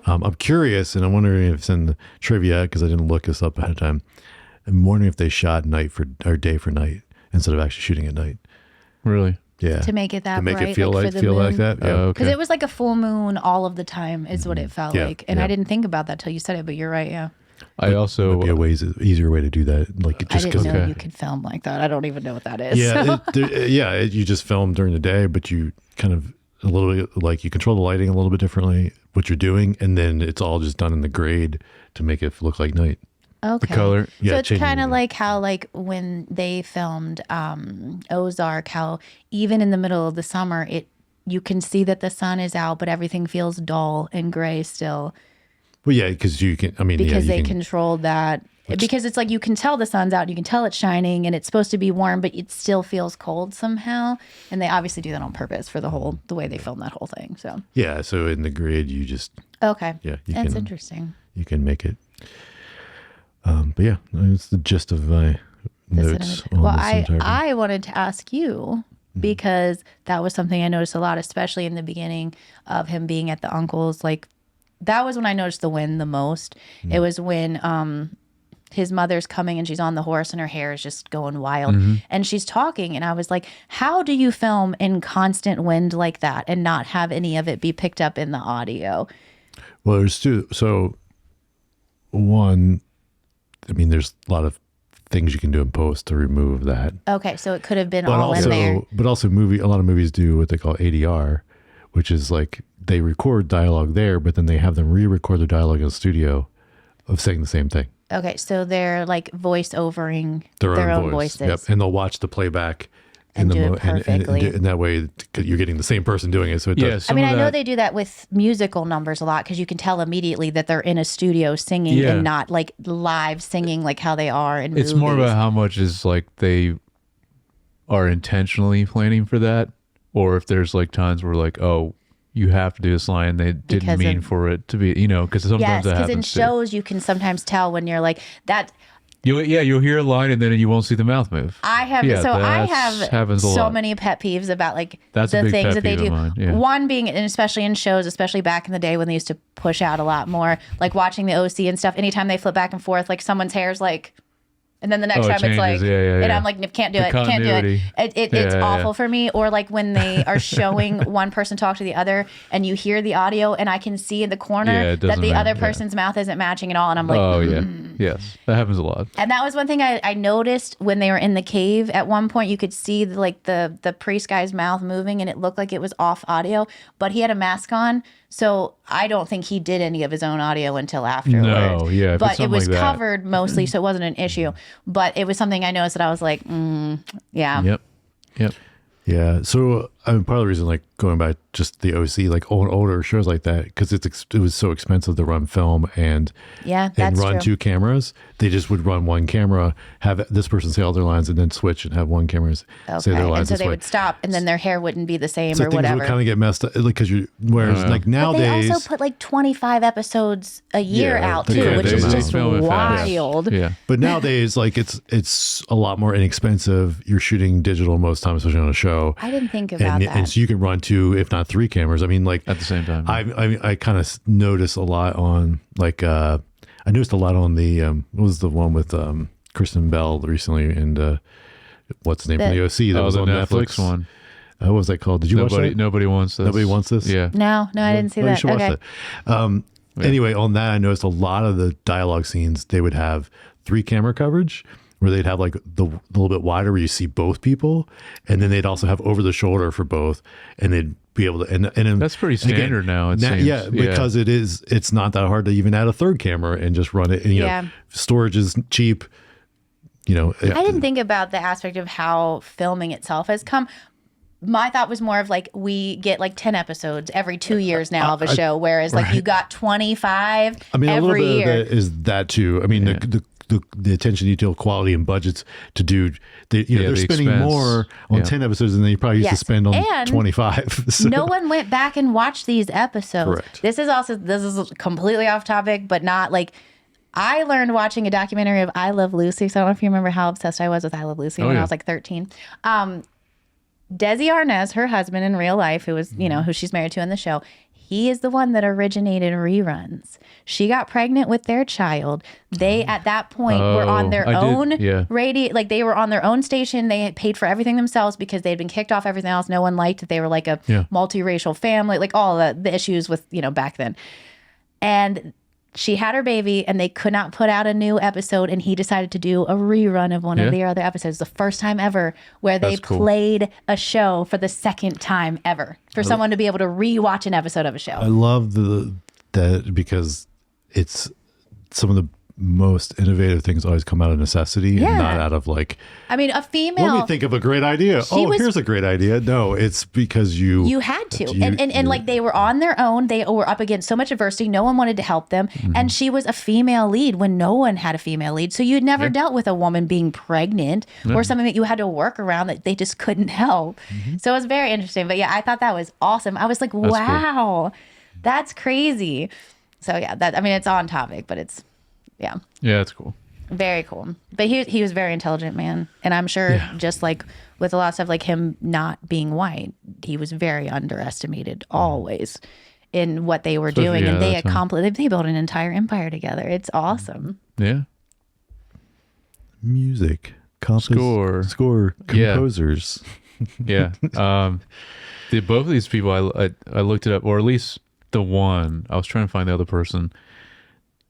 I'm curious, and I'm wondering if it's in the trivia because I didn't look this up ahead of time. I'm wondering if they shot day for night instead of actually shooting at night. Really? Yeah, To make it that to make bright, it feel like, like for the feel like moon. that. Yeah. Okay. Because it was like a full moon all of the time is what it felt Yeah, like. And yeah. I didn't think about that till you said it, but you're right. Yeah. I also Would be easier way to do that. Like I just didn't because. know you could film like that. I don't even know what that is. Yeah, you just film during the day, but you kind of a little bit like you control the lighting a little bit differently, what you're doing, and then it's all just done in the grade to make it look like night. Okay. color. Yeah, So it's changing kind it, of yeah. like how like when they filmed Ozark, how even in the middle of the summer, you can see that the sun is out, but everything feels dull and gray still Well, yeah, because you can. I mean, because yeah, they you can, controlled that. Because it's like you can tell the sun's out, and you can tell it's shining, and it's supposed to be warm, but it still feels cold somehow. And they obviously do that on purpose for the way they filmed that whole thing. So yeah. So in the grid, you just okay, Yeah, you that's can- interesting. you can make it. But yeah, it's the gist of my notes. On Well, the cinematography. I wanted to ask you because that was something I noticed a lot, especially in the beginning of him being at the uncle's. Like that was when I noticed the wind the most. It was when his mother's coming and she's on the horse and her hair is just going wild and she's talking, and I was like, how do you film in constant wind like that and not have any of it be picked up in the audio? Well, there's two. So one, I mean, there's a lot of things you can do in post to remove that. Okay, so it could have been But all in there. also, a lot of movies do what they call ADR, which is like they record dialogue there, but then they have them re-record the dialogue in the studio of saying the same thing. Okay, so they're like voice overing Their own voices. Yep. And they'll watch the playback And in do the it perfectly. and that way you're getting the same person doing it. So it Yeah, does. I some mean, of I know that- they do that with musical numbers a lot because you can tell immediately that they're in a studio singing Yeah. and not like live singing like how they are in It's movies. more about how much is like they are intentionally planning for that, or if there's like times where like, oh, you have to do this line, they didn't Because mean of- for it to be, because sometimes Yes, that because in happens too. shows you can sometimes tell when you're like that. You'll hear a line and then you won't see the mouth move. I have Yeah, I that's- happens a have so lot. many pet peeves about like That's a the big things pet that they peeve do. of mine, yeah. One being, and especially in shows, especially back in the day when they used to push out a lot more, like watching the OC and stuff. Anytime they flip back and forth, like someone's hair's like, and then the next Oh, it time it's like, changes. Yeah, and yeah. I'm like, can't do The it, can't do it. continuity. It's Yeah, awful yeah. for me. Or like when they are showing one person talk to the other, and you hear the audio, and I can see in the Yeah, corner it that doesn't the match, other yeah. person's mouth isn't matching at all, and I'm like, Oh yeah, yes, that happens a lot. and that was one thing I noticed when they were in the cave. At one point, you could see the priest guy's mouth moving, and it looked like it was off audio, but he had a mask on, so I don't think he did any of his own audio until afterwards. No, yeah, if it's but it something was like that. covered mostly, so it wasn't an issue. But it was something I noticed that I was like, yeah, Yep. Yeah. So I mean, part of the reason, like going back just the OC, like older shows like that, because it was so expensive to run film and that's run true. 2 cameras. They just would run 1 camera, have this person say all their lines, and then switch and have 1 camera say their lines. And so this they way. would stop, and then their hair wouldn't be the same So or things whatever. would kind of get messed up, like because whereas like But nowadays, they also put like 25 episodes a year Yeah, out they too, do. which They is do. just Film it fast. wild. Yeah. but nowadays, like it's a lot more inexpensive. You're shooting digital most times, especially on a show. I didn't think about and, that. and so you can run 2, if not 3 cameras. I mean, like At the same time. I kind of notice a lot on like I noticed a lot on the what was the one with Kristen Bell recently and what's the name from the OC that Oh, was the on Netflix one. What was that called? Did you watch that? Nobody wants this. Nobody wants this? Yeah. No, I didn't see Oh, you that. should watch Okay. that. Anyway, on that, I noticed a lot of the dialogue scenes, they would have 3 camera coverage where they'd have like the little bit wider where you see both people. And then they'd also have over the shoulder for both. And they'd be able to, and That's pretty standard now, it seems. Yeah, because it's not that hard to even add a 3rd camera and just run it. And, you know, storage is cheap. You know, I didn't think about the aspect of how filming itself has come. My thought was more of like we get like 10 episodes every 2 years now of a show, whereas like you got 25 I mean, a every little bit year. of that is that too. I mean, the attention to detail, quality, and budgets to do. They're the spending expense. more on 10 episodes than they probably used to Yes. spend on And 25. So- No one went back and watched these episodes. Correct. This is completely off topic, but not like I learned watching a documentary of I Love Lucy. So I don't know if you remember how obsessed I was with I Love Lucy when I yeah. was like 13. Desi Arnaz, her husband in real life, who was, who she's married to in the show, he is the one that originated reruns. She got pregnant with their child. They, at that point, were on their own radio. Like, they were on their own station. They had paid for everything themselves because they had been kicked off everything else. No one liked that they were like a multiracial family, like all the issues with, back then. And she had her baby and they could not put out a new episode, and he decided to do a rerun of one of their other episodes. The first time ever where they That's cool. played a show for the second time ever, for someone to be able to rewatch an episode of a show. I love that because it's some of the most innovative things always come out of necessity and not out of like, I mean, a female. let me think of a great idea. Here's a great idea. No, it's because you had to. And like they were on their own. They were up against so much adversity. No one wanted to help them. And she was a female lead when no one had a female lead. So you'd never dealt with a woman being pregnant or something that you had to work around that they just couldn't help. So it was very interesting. But yeah, I thought that was awesome. I was like, wow, that's crazy. So yeah, it's on topic, but it's, yeah, it's cool. very cool. But he was a very intelligent man. And I'm sure just like with a lot of stuff like him not being white, he was very underestimated always in what they were doing. And they they built an entire empire together. It's awesome. Yeah. music, Score. composers. Yeah. Both of these people, I looked it up, or at least the one. I was trying to find the other person.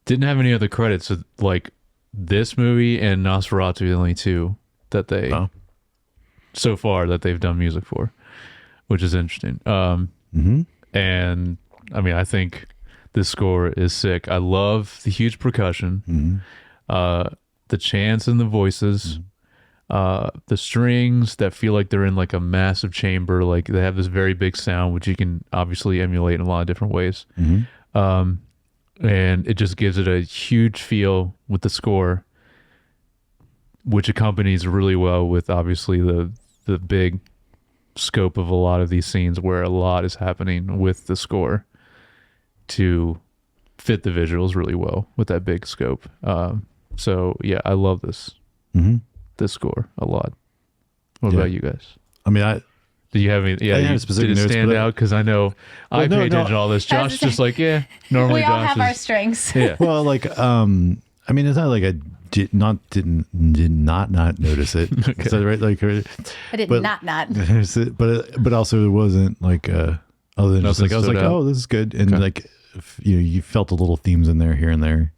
Didn't have any other credits. So, like this movie and Nosferatu, the only 2 that they so far that they've done music for, which is interesting. And I mean, I think this score is sick. I love the huge percussion, the chants and the voices. The strings that feel like they're in like a massive chamber, like they have this very big sound, which you can obviously emulate in a lot of different ways. And it just gives it a huge feel with the score, which accompanies really well with obviously the big scope of a lot of these scenes where a lot is happening with the score to fit the visuals really well with that big scope. So yeah, I love this score a lot. What about you guys? I mean, Do you have any? Yeah, have specific did it notes, stand but out? Because I know I pay attention to all this. I was Josh just like, normally We all Josh have our is. strengths. Yeah. well, like, I mean, it's not like I did not notice it. Is that right? Like, I did but- not. but also it wasn't like other than just Nothing like I was stood like, out. oh, this is good, and like you felt the little themes in there here and there.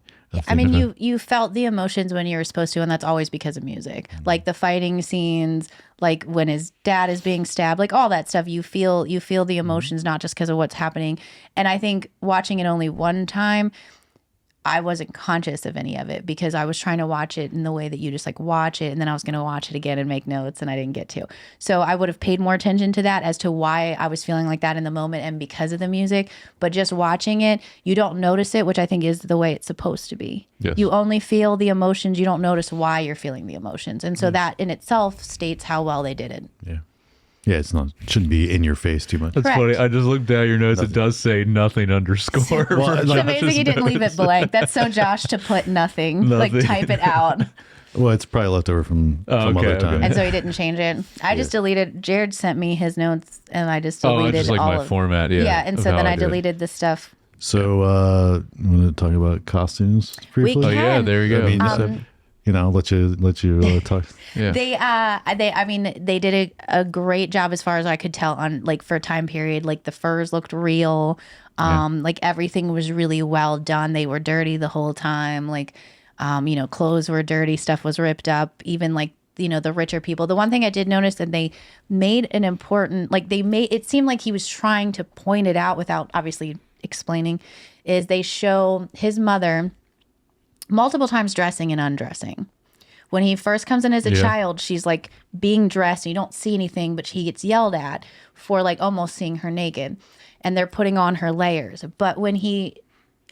I mean, you felt the emotions when you were supposed to, and that's always because of music. Like the fighting scenes, like when his dad is being stabbed, like all that stuff. You feel the emotions, not just because of what's happening. And I think watching it only one time, I wasn't conscious of any of it because I was trying to watch it in the way that you just like watch it, and then I was going to watch it again and make notes, and I didn't get to. So I would have paid more attention to that as to why I was feeling like that in the moment and because of the music. But just watching it, you don't notice it, which I think is the way it's supposed to be. Yes. You only feel the emotions. You don't notice why you're feeling the emotions. And so that in itself states how well they did it. Yeah. Yeah, it's not shouldn't be in your face too much. That's Correct. funny. I just looked down your notes. It does say nothing underscore. Well, It's like- amazing you didn't leave it blank. That's so Josh to put nothing. Like Nothing. type it out. Well, it's probably left over from other okay. time. And so he didn't change it. I just deleted. Jared sent me his notes, and I just Oh, deleted it's just like all my of format. Yeah. Yeah, and of so how then I did it. deleted the stuff. So I'm going to talk about costumes briefly. Oh yeah, can. there you go. I mean, I'll let you talk. yeah. I mean, they did a great job as far as I could tell on like for a time period. Like the furs looked real. Like everything was really well done. They were dirty the whole time. Like, clothes were dirty. Stuff was ripped up. Even like, the richer people. The one thing I did notice that they made an important, like it seemed like he was trying to point it out without obviously explaining, is they show his mother multiple times dressing and undressing. When he first comes in as a child, she's like being dressed and you don't see anything, but he gets yelled at for like almost seeing her naked, and they're putting on her layers. But when he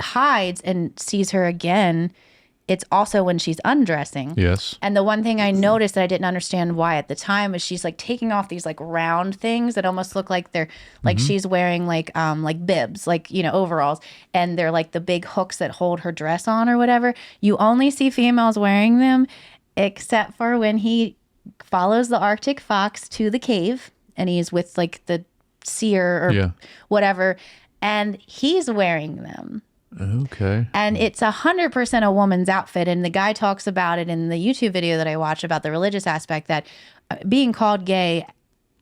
hides and sees her again, it's also when she's undressing. Yes. And the one thing I noticed that I didn't understand why at the time is she's like taking off these like round things that almost look like they're like she's wearing like bibs, like, overalls. And they're like the big hooks that hold her dress on or whatever. You only see females wearing them except for when he follows the Arctic fox to the cave and he's with like the seer or whatever. And he's wearing them. Okay. And it's 100% a woman's outfit. And the guy talks about it in the YouTube video that I watched about the religious aspect, that being called gay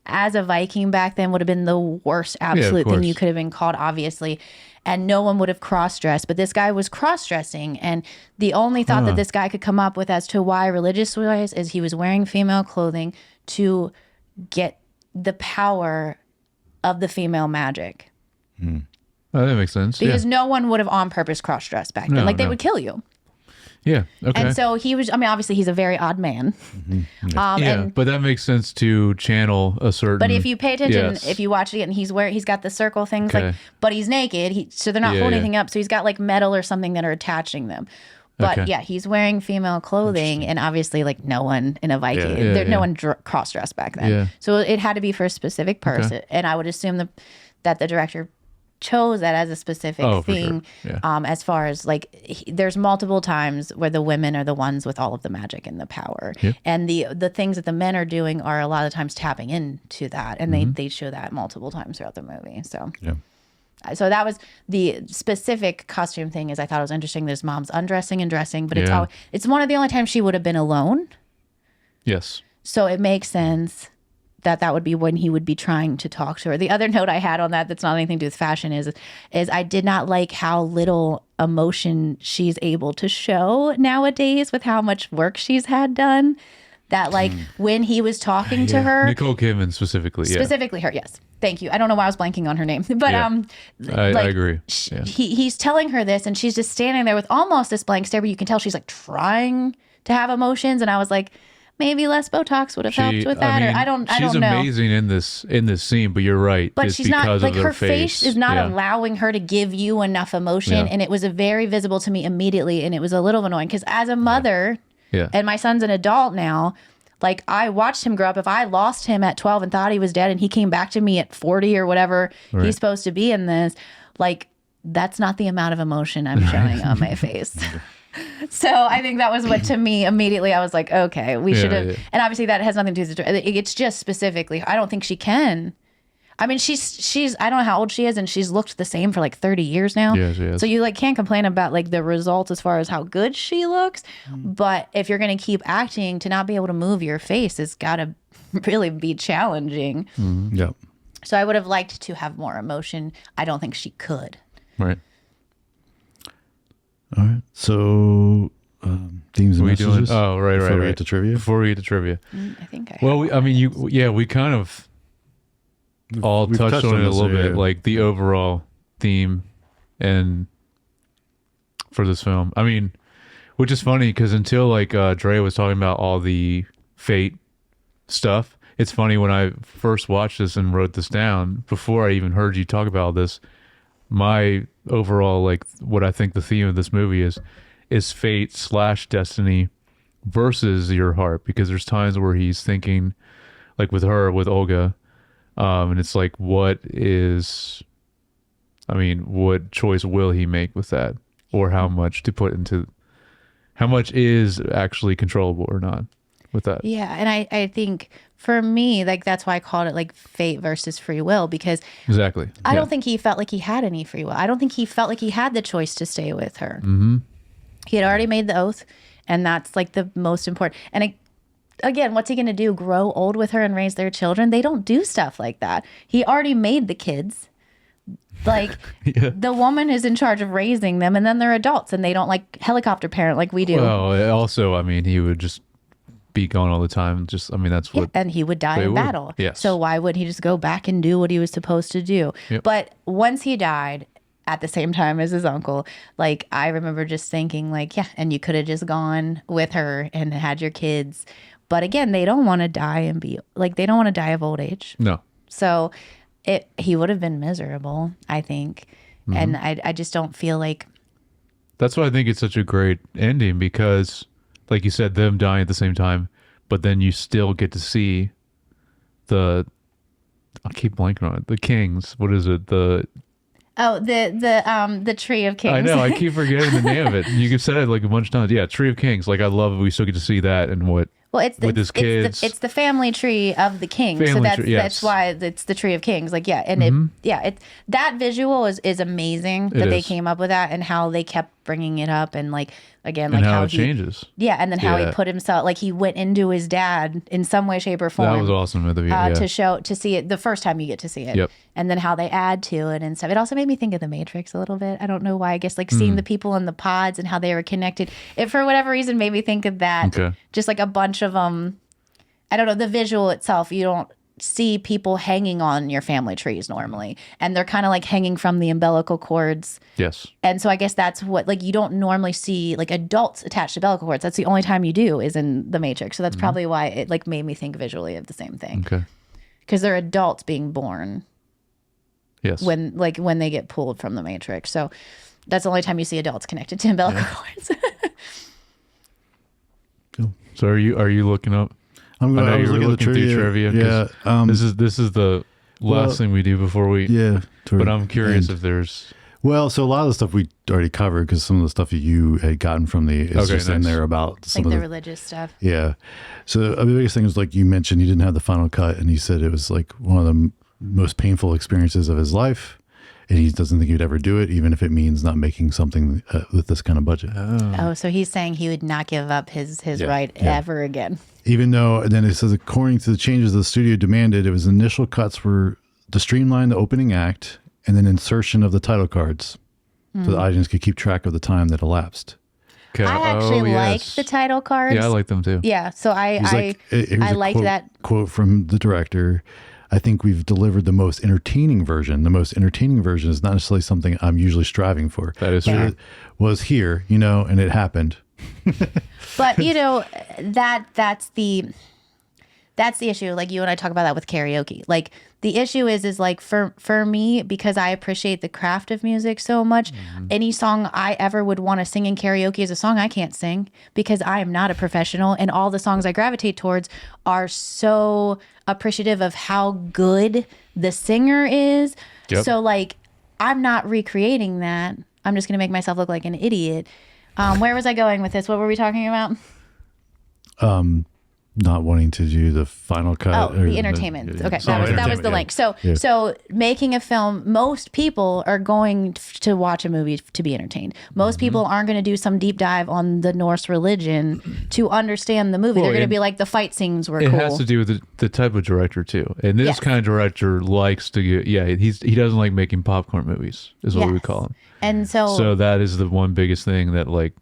as a Viking back then would have been the worst absolute thing course. you could have been called, obviously. And no one would have cross-dressed. But this guy was cross-dressing. And the only thought that this guy could come up with as to why religious-wise is he was wearing female clothing to get the power of the female magic. Oh, that makes sense. Because no one would have on purpose cross-dressed back then. No, Like, they no. would kill you. Yeah. Okay. And so he was, obviously he's a very odd man. yeah, but that makes sense to channel a certain. But if you pay attention, Yes. if you watch it and he's got the circle things, Okay. like, but he's naked. So they're not Yeah, holding yeah. anything up. So he's got like metal or something that are attaching them. But Okay. yeah, he's wearing female clothing, and obviously, like no one in a Viking, Yeah, no yeah. one cross-dressed back then. Yeah. So it had to be for a specific person, and I would assume that the director chose that as a specific Oh, for thing. sure. Yeah. As far as like, there's multiple times where the women are the ones with all of the magic and the power, Yeah. and the things that the men are doing are a lot of times tapping into that, and they show that multiple times throughout the movie. So Yeah. So that was the specific costume thing. Is I thought it was interesting that his mom's undressing and dressing, but Yeah. it's one of the only times she would have been alone. Yes. So it makes sense that would be when he would be trying to talk to her. The other note I had on that's not anything to do with fashion is I did not like how little emotion she's able to show nowadays with how much work she's had done. That like when he was talking to her, Nicole Kidman specifically. Yeah. specifically her, yes. Thank you. I don't know why I was blanking on her name, but Yeah. I like, agree. Yeah. he's telling her this, and she's just standing there with almost this blank stare, but you can tell she's like trying to have emotions. And I was like, maybe less Botox would have helped with that, or I don't know. She's amazing in this scene, but you're right. But it's she's not because like of her face is not allowing her to give you enough emotion, Yeah. and it was a very visible to me immediately, and it was a little annoying because as a mother, Yeah. and my son's an adult now. Like, I watched him grow up. If I lost him at 12 and thought he was dead and he came back to me at 40 or whatever Right. he's supposed to be in this, like, that's not the amount of emotion I'm showing on my face. So I think that was what, to me, immediately I was like, okay, we should have. yeah. And obviously that has nothing to do with it. It's just specifically, I don't think she can. I mean, she's I don't know how old she is, and she's looked the same for like 30 years now. Yeah, she has. So you like can't complain about like the results as far as how good she looks. But if you're going to keep acting, to not be able to move your face has got to really be challenging. Yeah. So I would have liked to have more emotion. I don't think she could. Right. All right. So themes and What are we doing? messages. Oh, right, Before right, we right. get to trivia. Before we get to trivia. I think I Well, we kind of all We've touched on it a this, little bit, yeah. like the overall theme and for this film. I mean, which is funny because until like Dre was talking about all the Fate stuff, it's funny when I first watched this and wrote this down before I even heard you talk about this. My overall, like, what I think the theme of this movie is fate / destiny versus your heart, because there's times where he's thinking, like with Olga, and it's like, what choice will he make with that, or how much is actually controllable or not with that. Yeah, and I think for me, like, that's why I called it like fate versus free will, because Exactly. I don't think he felt like he had any free will. I don't think he felt like he had the choice to stay with her. He had already made the oath, and that's like the most important. And again, what's he going to do? Grow old with her and raise their children? They don't do stuff like that. He already made the kids. Like, the woman is in charge of raising them, and then they're adults, and they don't like helicopter parent like we do. Well, also, I mean, he would just be gone all the time. That's what. And he would die in battle. Yes. So why would he just go back and do what he was supposed to do? Yep. But once he died, at the same time as his uncle, like, I remember just thinking, like, yeah, and you could have just gone with her and had your kids. But again, they don't want to die and be like, they don't want to die of old age. No. So he would have been miserable, I think. And I just don't feel like. That's why I think it's such a great ending, because, like you said, them dying at the same time, but then you still get to see I keep blanking on it. The kings. What is it? The Tree of Kings. I know. I keep forgetting the name of it. You said it like a bunch of times. Yeah, Tree of Kings. Like, I love it. We still get to see that and what. Well, with his kids. It's the family tree of the kings. So that's why it's the Tree of Kings. Like, yeah, and that visual is amazing that they came up with that, and how they kept bringing it up, and like, again, like, and how how it changes. Yeah, and then how he put himself, like, he went into his dad in some way, shape, or form. That was awesome of the to see it the first time you get to see it. Yep. And then how they add to it and stuff. It also made me think of the Matrix a little bit. I don't know why. I guess like seeing the people in the pods and how they were connected. It, for whatever reason, made me think of that. Okay. Just like a bunch of I don't know, the visual itself, you don't see people hanging on your family trees normally. And they're kind of like hanging from the umbilical cords. Yes. And so I guess that's what, like, you don't normally see like adults attached to umbilical cords. That's the only time you do is in the Matrix. So that's probably why it like made me think visually of the same thing. Okay. Because they're adults being born. Yes. When they get pulled from the Matrix. So that's the only time you see adults connected to umbilical cords. Cool. So are you looking up? I was looking at the trivia. Yeah. This is the last thing we do before we. Yeah. But I'm curious if there's. Well, so a lot of the stuff we already covered, because some of the stuff that you had gotten from is just in there about some like of the religious stuff. Yeah. So the biggest thing was, like you mentioned, he didn't have the final cut, and he said it was like one of the most painful experiences of his life, and he doesn't think he'd ever do it, even if it means not making something with this kind of budget. Oh, so he's saying he would not give up his right ever again. Even though, and then it says, according to the changes the studio demanded, it was initial cuts were to streamline the opening act and then insertion of the title cards so the audience could keep track of the time that elapsed. Okay. I actually like the title cards. Yeah, I like them too. Yeah, so I like that quote from the director. I think we've delivered the most entertaining version. The most entertaining version is not necessarily something I'm usually striving for. That is true. It was here, and it happened. But that's the issue. Like, you and I talk about that with karaoke. Like, the issue is like for me, because I appreciate the craft of music so much, any song I ever would want to sing in karaoke is a song I can't sing because I am not a professional, and all the songs I gravitate towards are so appreciative of how good the singer is. Yep. So like, I'm not recreating that. I'm just going to make myself look like an idiot. Where was I going with this? What were we talking about? Not wanting to do the final cut. Oh, the entertainment. Okay, that was the link. So making a film, most people are going to watch a movie to be entertained. Most people aren't going to do some deep dive on the Norse religion to understand the movie. Well, they're going to be like, the fight scenes were cool. It has to do with the type of director too. And this kind of director likes to get, he doesn't like making popcorn movies, is what we would call him. And so that is the one biggest thing that, like,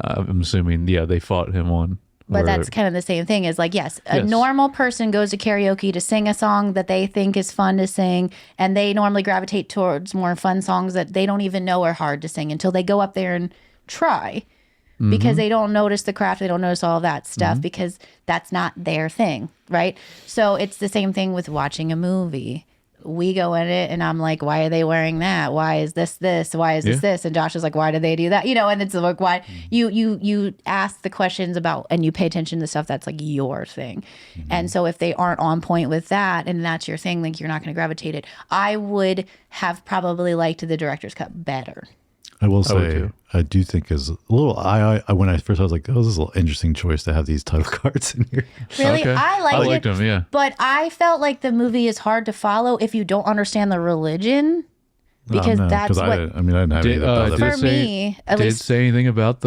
I'm assuming, they fought him on. But that's kind of the same thing as, like, a normal person goes to karaoke to sing a song that they think is fun to sing, and they normally gravitate towards more fun songs that they don't even know are hard to sing until they go up there and try because they don't notice the craft, they don't notice all of that stuff because that's not their thing, right? So it's the same thing with watching a movie. We go in it and I'm like, why are they wearing that? Why is this? Why is this? And Josh is like, why did they do that? And it's like, why you ask the questions about, and you pay attention to stuff that's like your thing. And so if they aren't on point with that and that's your thing, like you're not going to gravitate it. I would have probably liked the director's cut better. I will say, I do think is a little. I when I first I was like, oh, this is a little interesting choice to have these title cards in here. Really, Okay. I liked them, yeah. But I felt like the movie is hard to follow if you don't understand the religion, because that's what. I didn't have any of that. For me, at did it least. say anything about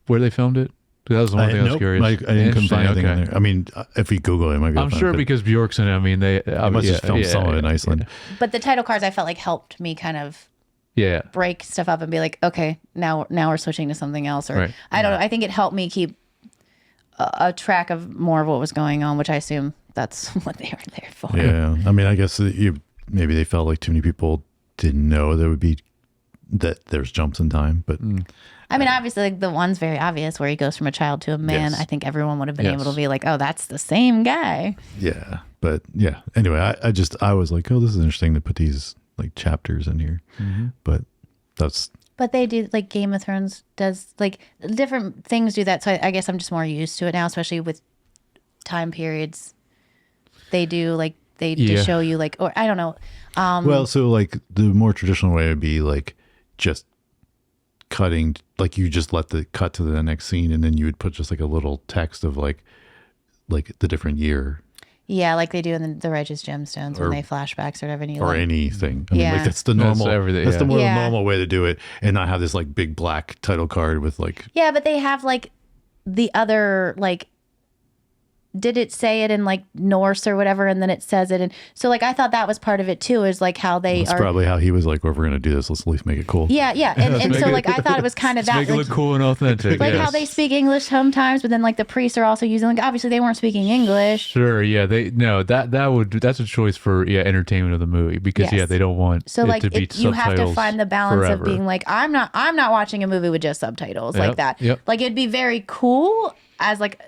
where they filmed it? That was the one thing I was nope, curious. I couldn't find anything in Okay. there. I mean, if we Google it, it might be. I'm sure because Bjork's in it. I mean, they must just film some of it in Iceland. But the title cards, I felt like helped me kind of Yeah. break stuff up and be like, okay, now we're switching to something else, or Right. I don't know. I think it helped me keep a track of more of what was going on, which I assume that's what they were there for. Yeah, I mean, I guess maybe they felt like too many people didn't know that there's jumps in time, but I mean, obviously, like the one's very obvious where he goes from a child to a man. Yes. I think everyone would have been Yes. able to be like, oh, that's the same guy. yeah, but yeah. Anyway, I was like, oh, this is interesting to put these like chapters in here, but that's. But they do, like Game of Thrones does, like different things do that. So I guess I'm just more used to it now, especially with time periods. They do like, they show you like, or I don't know. Well, so like the more traditional way would be like just cutting, like you just let the cut to the next scene, and then you would put just like a little text of like the different year Yeah, like they do in the Righteous Gemstones when they flashbacks or whatever. And you or like, anything. I mean, Yeah. like that's the normal. That's everything, That's the yeah. more Yeah. normal way to do it, and not have this like big black title card with like. yeah, but they have like the other like. Did it say it in like Norse or whatever, and then it says it, and so like I thought that was part of it too, is like how they That's are. probably how he was like, well, if we're gonna do this, let's at least make it cool. Yeah, and make so it- like I thought it was kind of that. Make it Like, look cool and authentic. like yes. how they speak English sometimes, but then like the priests are also using like obviously they weren't speaking English. Sure, yeah, that's a choice for entertainment of the movie because Yes. they don't want So it like to be you have to subtitles find the balance forever. of being like I'm not watching a movie with just subtitles like Yep, that. yep. Like it'd be very cool as like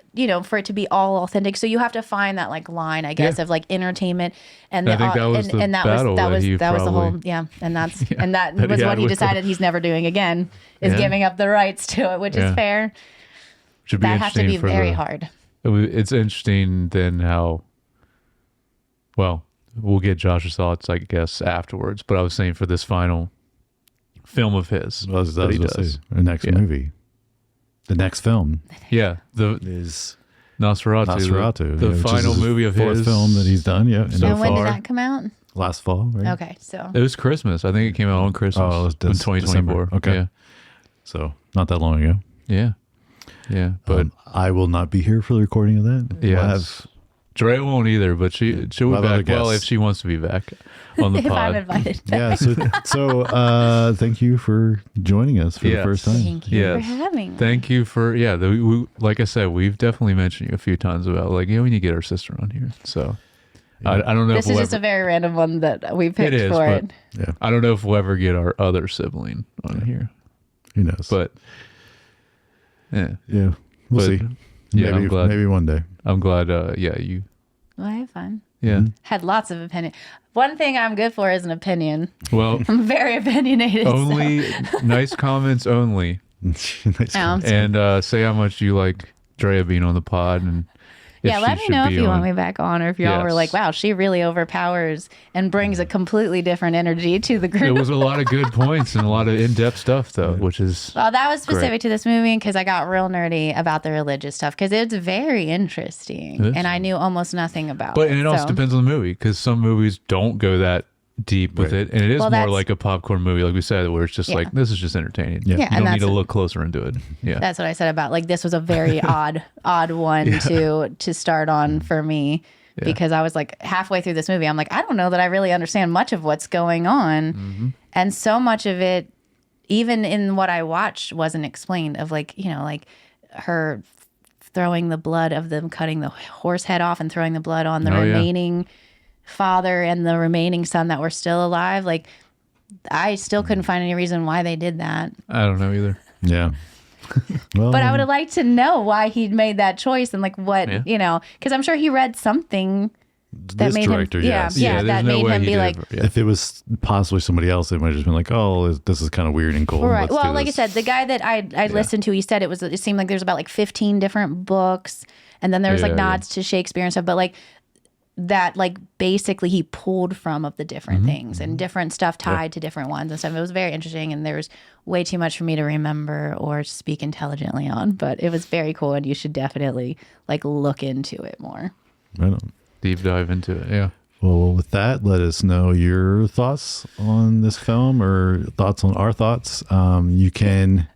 for it to be all authentic. So you have to find that like line, I guess, Yeah. of like entertainment and I think that was the and that battle was that he that was the whole probably- and that's and that that he was had what he with decided he's never doing again is Yeah. giving up the rights to it, which Yeah. is fair. Should be That has to interesting be for very the- hard. It's interesting then how. Well, we'll get Josh's thoughts, I guess, afterwards. But I was saying for this final film of his Well, that that was he what I does. say. The next Yeah. movie, the next film Yeah, the is Nosferatu. Nosferatu, The which is final his movie of fourth his film that he's done. Yeah, So And when did far. that come out? last fall, right? Okay, so It was Christmas. I think it came out on Christmas. Oh, it was in 2024. December. Okay. Yeah. So not that long ago. Yeah. Yeah. But I will not be here for the recording of that. We'll yeah. have- Dre won't either, but she'll be We'll have other back. Well, guests. if she wants to be back on the if I'm pod. invited. yeah. So thank you for joining us for the Yes. first time. Thank you Yes. for having me. Thank you for like I said, we've definitely mentioned you a few times about like we need to get our sister on here. So I don't know This if is we'll just ever, a very random one that we picked it is, for but it. Yeah. I don't know if we'll ever get our other sibling on here. Who knows? But yeah, yeah, we'll but, see. yeah, maybe, I'm glad. maybe one day. I'm glad. You. Well, I have fun. Yeah. Mm-hmm. Had lots of opinion. One thing I'm good for is an opinion. Well, I'm very opinionated. only nice comments only, Nice. and say how much you like Drea being on the pod, and if yeah, she let me should know if be you want on. me back on, or if y'all were Yes. like, "Wow, she really overpowers and brings a completely different energy to the It group." was a lot of good points and a lot of in-depth stuff, though, which is Well, that was specific Great. to this movie because I got real nerdy about the religious stuff because it's very interesting, It is. and I knew almost nothing about But it. and it also so- depends on the movie because some movies don't go that deep with Right. it, and it is Well, more that's- like a popcorn movie, like we said, where it's just Yeah. like this is just entertaining. Yeah. Yeah, you and don't need that's to a- look closer into it. Yeah, That's what I said about like this was a very odd one to start on for me because I was like halfway through this movie I'm like I don't know that I really understand much of what's going on and so much of it even in what I watched wasn't explained of like like her throwing the blood of them cutting the horse head off and throwing the blood on the Oh, yeah. remaining father and the remaining son that were still alive. Like I still couldn't find any reason why they did that. I don't know either. Yeah. Well, But I would have liked to know why he made that choice and like what, Yeah. you know, because I'm sure he read something that this made director, him, yes. yeah, there's that no made way him he be did like, it. Yeah. If it was possibly somebody else, it might have just been like, oh, this is kind of weird and cool. right. Let's Well, do like I this. said, the guy that I listened to, he said it seemed like there's about like 15 different books, and then there was like Yeah, nods to Shakespeare and stuff, but like that, like basically he pulled from of the different things and different stuff tied to different ones and stuff. It was very interesting, and there was way too much for me to remember or speak intelligently on, but it was very cool, and you should definitely like look into it more. Right on. Deep dive into it. Yeah. Well, with that, let us know your thoughts on this film or thoughts on our thoughts. You can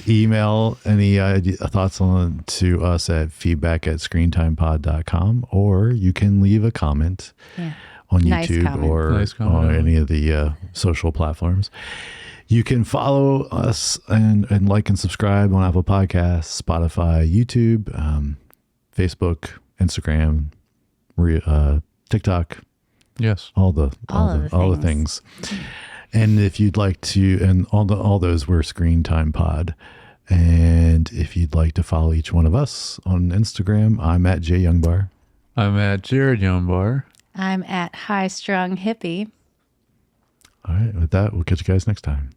email any thoughts on to us at feedback@screentimepod.com, or you can leave a comment on Nice YouTube comment. or Nice comment. on any of the social platforms. You can follow us and like and subscribe on Apple Podcasts, Spotify, YouTube, Facebook, Instagram, TikTok, Yes. all the things. things. And if you'd like to, and all those were Screen Time Pod. And if you'd like to follow each one of us on Instagram, I'm at J Youngbar. I'm at Jared Youngbar. I'm at High Strung Hippie. All right, with that, we'll catch you guys next time.